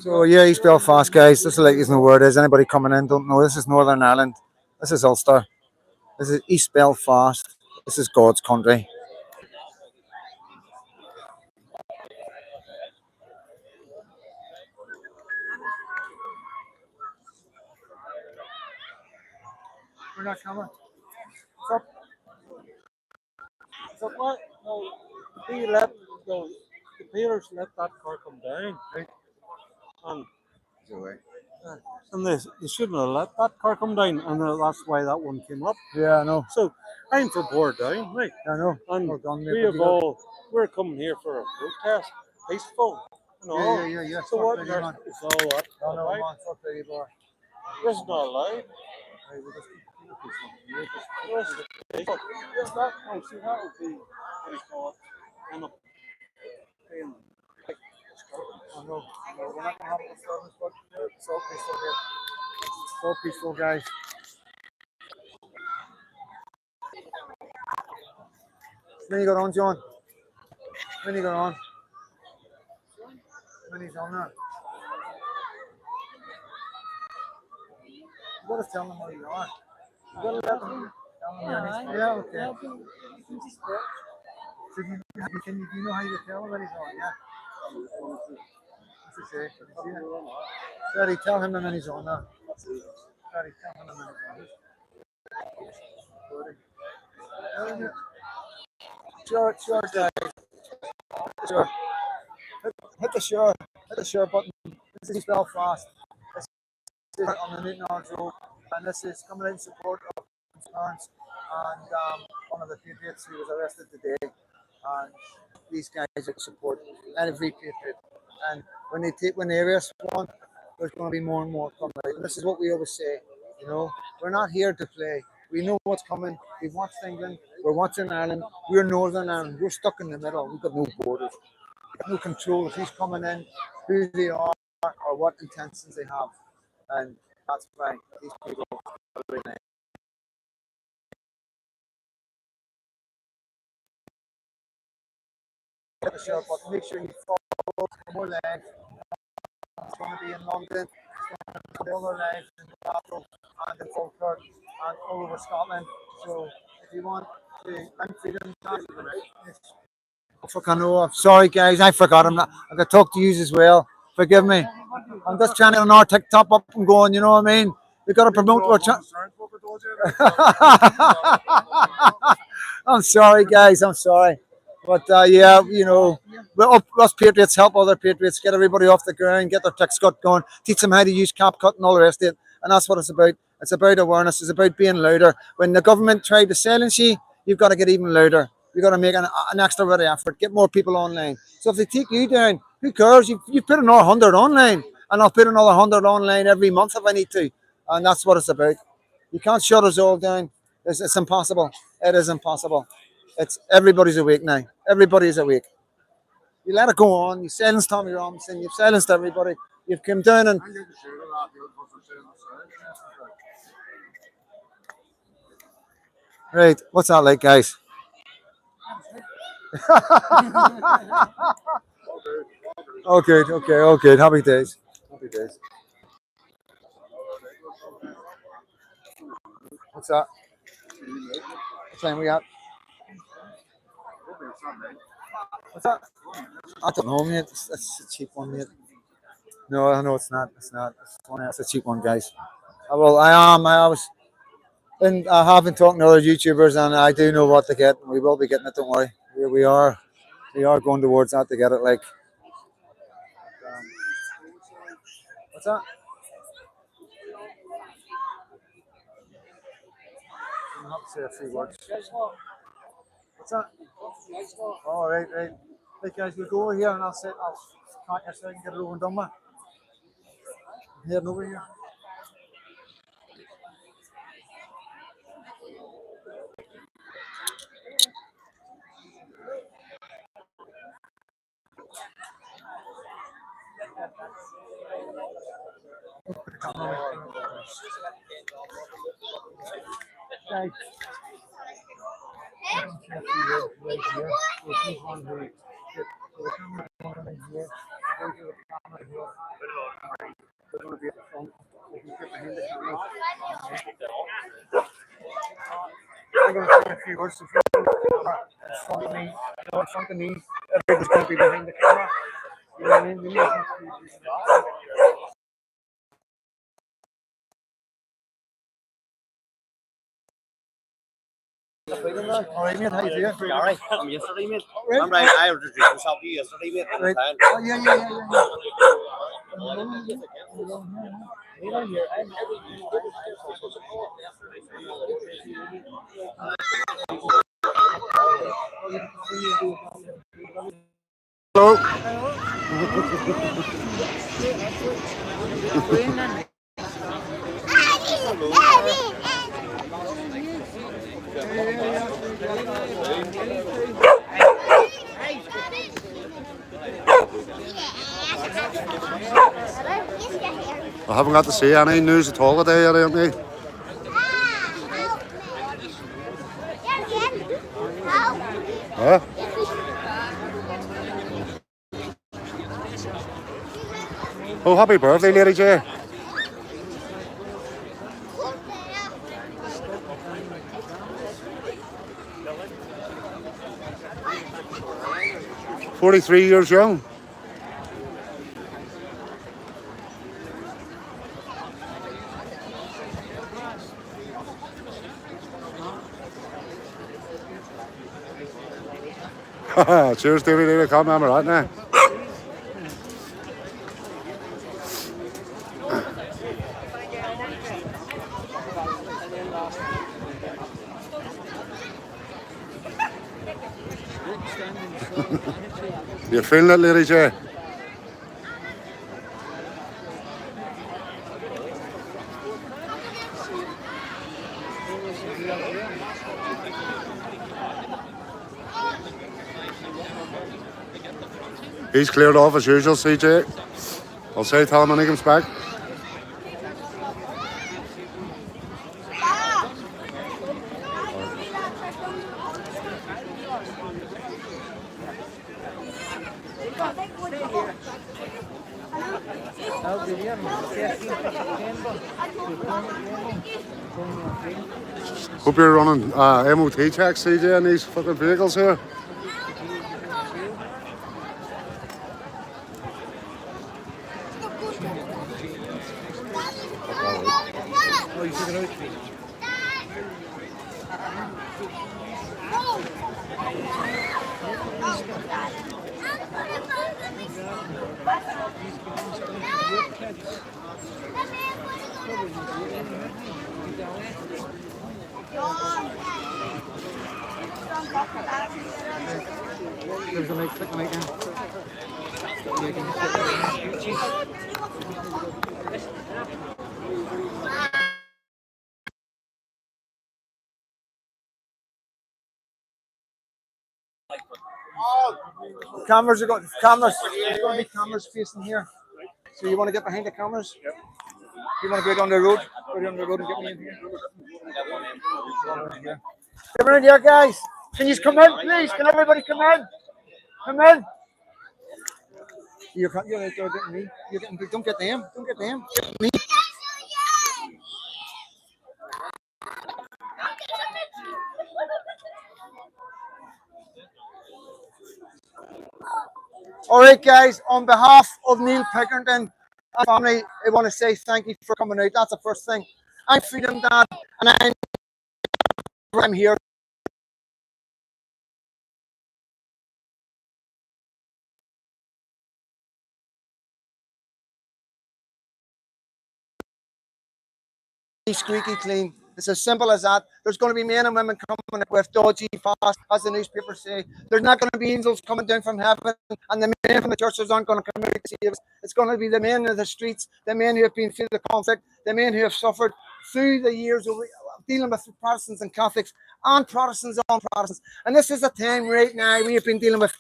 So yeah, East Belfast, guys. Just to let you know where it is. Anybody coming in don't know. This is Northern Ireland. This is Ulster. This is East Belfast. This is God's country. We're not coming. What's up? So what? No, he let no, the Patriots let that car come down, Right. and Away. and they shouldn't have let that car come down, and that's why that one came up. Yeah, I know. So I'm for board down, right? I know. And Well done, mate. we But have you got- all we're coming here for a protest, peaceful and all. Yeah. So Fuck what that, on man. earth is all that No, no, about? man. Fuck that, boy. This is not allowed. Right, we'll just keep it peaceful. We'll just- This is peaceful. Yeah, that, oh, see, that would be what do you call it? And a being like I know. We're not gonna have a disturbance, but it's all peaceful here. It's all peaceful, guys. Many got on, John. Many got on. Many's on there. You gotta tell them where you are. You gotta let them tell them your next. Yeah, okay. So do you know how you tell him when he's on? Yeah. What's he say? Daddy, tell him when he's on now. Daddy, tell him when he's on. Sure, Daddy. Sure. Hit the share. Hit the share button. This is Belfast. This is on the Newton Arms Road, and this is coming in support of his parents and one of the Patriots who was arrested today. And these guys are support every Patriot. And when they arrest one, there's going to be more and more coming out. And this is what we always say, we're not here to play. We know what's coming. We've watched England. We're watching Ireland. We're Northern Ireland. We're stuck in the middle. We've got no borders. We've got no control of who's coming in, who they are, or what intentions they have. And that's why these people are really nice. Hit the share button. Make sure you follow for more lives. It's going to be in London. It's going to be other lives in Glasgow and in Falkirk and all over Scotland. So if you want to, I'm freedom. Yes. Fucking no, I'm sorry, guys. I forgot. I got to talk to you as well. Forgive me. I'm just trying to get an TikTok up and going. You know what I mean? We got to promote our. I'm sorry, guys. I'm sorry. But yeah, you know, us Patriots help other Patriots get everybody off the ground, get their tick cut going, teach them how to use CapCut and all the rest of it. And that's what it's about. It's about awareness. It's about being louder. When the government tried to silence you, you've got to get even louder. You've got to make an extra ready effort, get more people online. So if they take you down, who cares? You put another 100 online, and I'll put another 100 online every month if I need to. And that's what it's about. You can't shut us all down. It's impossible. It is impossible. It's everybody's awake now. Everybody's awake. You let it go on. You silenced Tommy Robinson. You've silenced everybody. You've come down and right. What's that like, guys? Okay, okay, okay. Happy days. Happy days. What's that? What time we got? What's that? I don't know, mate. It's a cheap one, mate. No, I know it's not. It's not. It's a cheap one, guys. Well, I am. I was. And I have been talking to other YouTubers, and I do know what to get. We will be getting it. Don't worry. We are. We are going towards that to get it. Like, what's that? I have to say a few words. What's that? All right, right. Hey guys, we'll go over here, and I'll crack this out and get it over and done with. Heading over here. Guys. I'm going to say a few words in front of me. In front of me. Everybody's going to be behind the camera. You know what I mean? All right, mate. How you doing? All right, I'm yesterday, mate. Remember, I introduced myself to you yesterday, mate. Right. Oh, Hello. I haven't got to see any news at all today, haven't we? Huh? Oh, happy birthday, Lady J. "43 years young." Cheers, David. I can't remember that now. You feeling it, Lady J? He's cleared off as usual, CJ. I'll say tell him when he comes back. Hope you're running MOT checks, CJ, on these fucking vehicles here. There's a mic, click the mic in. Cameras are going. Cameras. There's going to be cameras facing here. So you want to get behind the cameras? Yep. You want to go down the road? Go down the road and get me in here. Come in here, guys. Can you come in, please? Can everybody come in? Come in. You're getting me. You're getting. Don't get them. Don't get them. Get me. All right, guys. On behalf of Neil Pickerton and family, I want to say thank you for coming out. That's the first thing. I'm Freedom Dad, and I'm here. Squeaky clean. It's as simple as that. There's going to be men and women coming with dodgy fast, as the newspapers say. There's not going to be angels coming down from heaven, and the men from the churches aren't going to come out to save us. It's going to be the men in the streets, the men who have been through the conflict, the men who have suffered through the years of dealing with Protestants and Catholics, and Protestants on Protestants. And this is the time right now we have been dealing with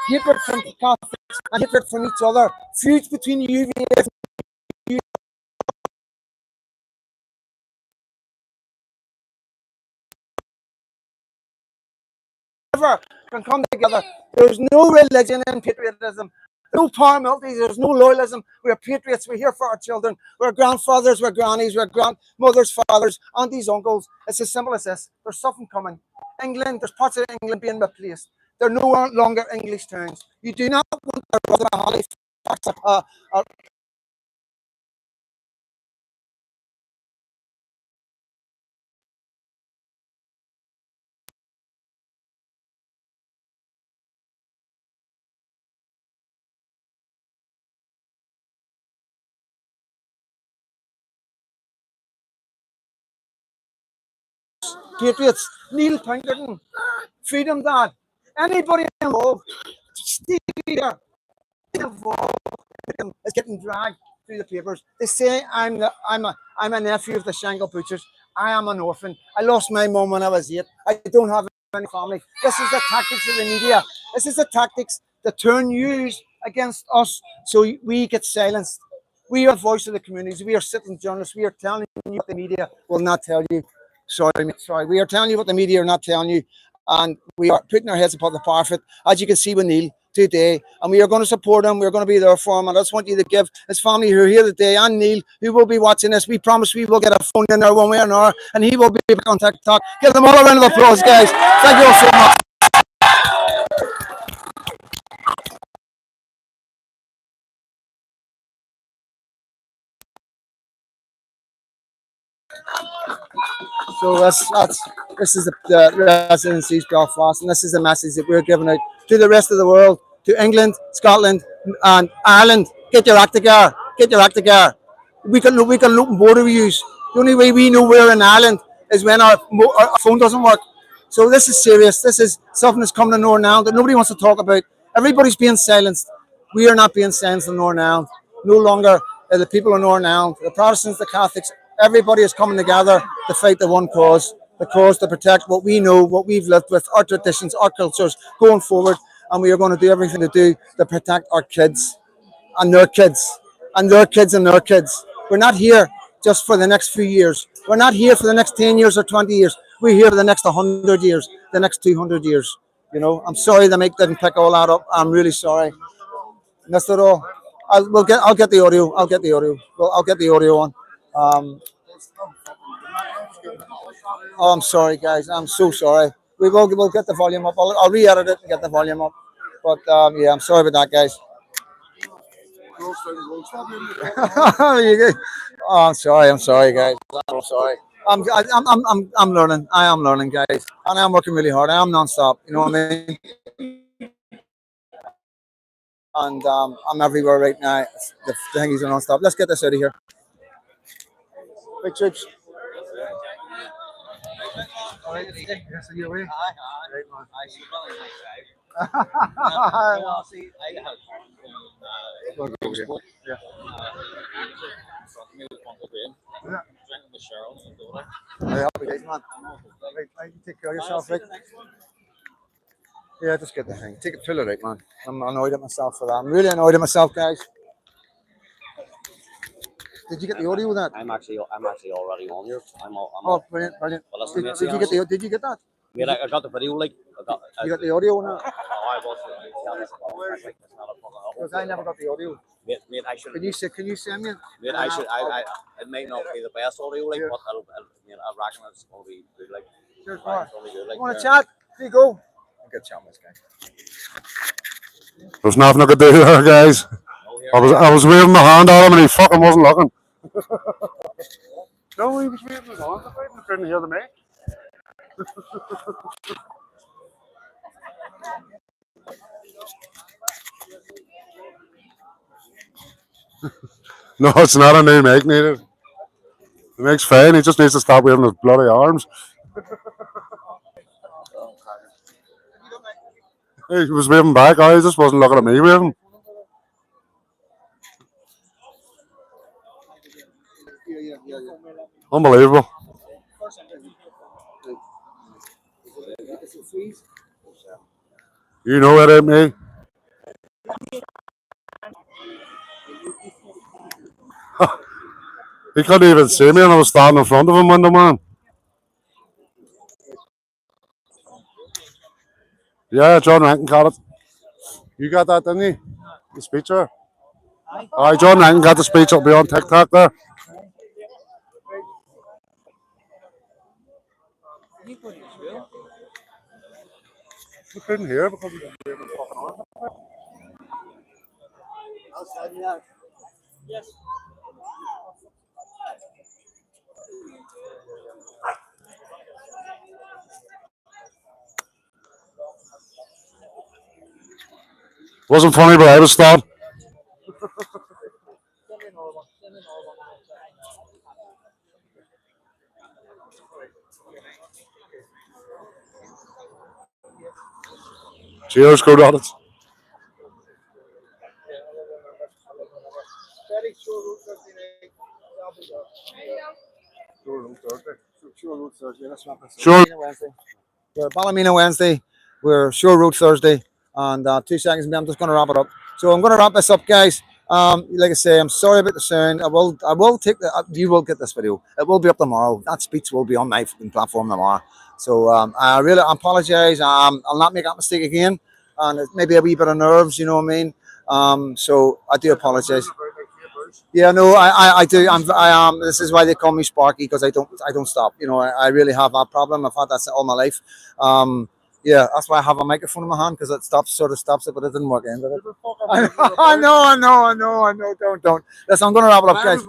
hatred from Catholics and hatred from each other, feuds between UVAs. Can come together. There's no religion in patriotism. No paramilitary, there's no loyalism. We're patriots. We're here for our children. We're grandfathers, we're grannies, we're grandmothers, fathers, aunties, uncles. It's as simple as this. There's something coming. England, there's parts of England being replaced. They're no longer English towns. You do not want a brother Halifax, Patriots, Neil Pinkerton, Freedom Dad, anybody involved, stay here, involved, is getting dragged through the papers. They say I'm a nephew of the Shangle Butchers. I am an orphan. I lost my mum when I was 8. I don't have any family. This is the tactics of the media. This is the tactics that turn news against us so we get silenced. We are the voice of the communities. We are sitting journalists. We are telling you what the media will not tell you. Sorry. We are telling you what the media are not telling you, and we are putting our heads upon the parapet, as you can see with Neil today, and we are going to support him. We're going to be there for him, and I just want you to give his family who are here today, and Neil, who will be watching this. We promise we will get a phone in there one way or another, and he will be back on TikTok. Give them all a round of applause, guys. Thank you all so much. So this is the residents of East Belfast, and this is the message that we're giving out to the rest of the world, to England, Scotland, and Ireland. Get your act together. Get your act together. We can open border reviews. The only way we know we're in Ireland is when our phone doesn't work. So this is serious. This is something that's coming to Northern Ireland that nobody wants to talk about. Everybody's being silenced. We are not being silenced in Northern Ireland. No longer are the people in Northern Ireland, the Protestants, the Catholics, everybody is coming together to fight the one cause, the cause to protect what we know, what we've lived with, our traditions, our cultures going forward. And we are going to do everything to protect our kids and their kids and their kids and their kids. We're not here just for the next few years. We're not here for the next 10 years or 20 years. We're here for the next 100 years, the next 200 years. You know, I'm sorry the mic didn't pick all that up. I'm really sorry. Missed it all. I'll get the audio. I'll get the audio. Well, I'll get the audio on. Oh, I'm sorry, guys. I'm so sorry. We'll get the volume up. I'll re-edit it and get the volume up. But yeah, I'm sorry about that, guys. Oh, I'm sorry, guys. I'm sorry. I'm learning. I am learning, guys, and I'm working really hard. I am non-stop. You know what I mean? And I'm everywhere right now. The thing is non-stop. Let's get this out of here. Big trips. All right, yes, are you away? Right, man. We'll go over here. Yeah. Yeah. Happy days, man. Right, you take care of yourself, right? Yeah, just get the thing. Take it, fill it out, man. I'm annoyed at myself for that. I'm really annoyed at myself, guys. Did you get the audio with that? I'm actually already on here. Oh, brilliant, brilliant. Well, listen, Did you get that? Mate, I got the video. Like, You got the audio on that? I was. Because I never got the audio. Mate, I should. Can you send me it? Mate, I should. It may not be the best audio, like, but I reckon it's gonna be good. Like, Cheers, it's man. gonna be good. Like, You want to chat? Here you go. I'll get chat with this guy. There's nothing I could do there, guys. I was waving my hand at him and he fucking wasn't looking. No, he was waving his hand. I couldn't hear the mic. No, it's not a new mic needed. The mic's fine. He just needs to stop waving his bloody arms. He was waving back. I just wasn't looking at me waving. Unbelievable. You know it ain't me. He couldn't even see me and I was standing in front of him, window man. Yeah, John Rankin got it. You got that, didn't you? The speech there? Aye, John Rankin got the speech. It'll be on TikTok there. We couldn't hear because we didn't hear the fucking on. Yes. Wasn't funny, but I was stunned. Cheers, go Rockets. Sure. We're Ballymena Wednesday. We're Shore Road Thursday. And 2 seconds, I'm just going to wrap it up. So I'm going to wrap this up, guys. Like I say, I'm sorry about the sound. I will take the. You will get this video. It will be up tomorrow. That speech will be on my platform tomorrow. So I really apologize. I'll not make that mistake again. And it maybe a wee bit of nerves, you know what I mean. So I do apologize. Yeah, no, I do. I am. This is why they call me Sparky, because I don't stop. You know, I really have that problem. I've had that all my life. Yeah, that's why I have a microphone in my hand, because it sort of stops it, but it didn't work in. I know. Don't. Listen, I'm going to wrap it up, guys.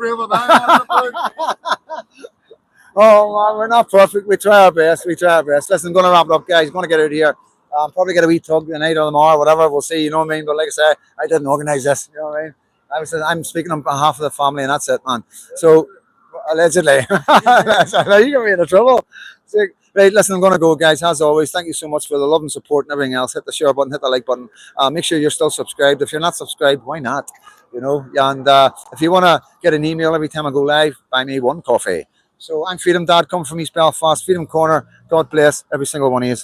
Oh man, we're not perfect. We try our best. Listen, I'm going to wrap it up, guys. I'm going to get out of here. Probably get a wee tug tonight or tomorrow, whatever. We'll see. You know what I mean? But like I said, I didn't organise this. You know what I mean? I'm speaking on behalf of the family, and that's it, man. So allegedly, you can be in trouble. So, right, listen, I'm going to go, guys. As always, thank you so much for the love and support and everything else. Hit the share button, hit the like button. Make sure you're still subscribed. If you're not subscribed, why not? You know, and if you want to get an email every time I go live, buy me one coffee. So I'm Freedom Dad, coming from East Belfast, Freedom Corner. God bless every single one of you.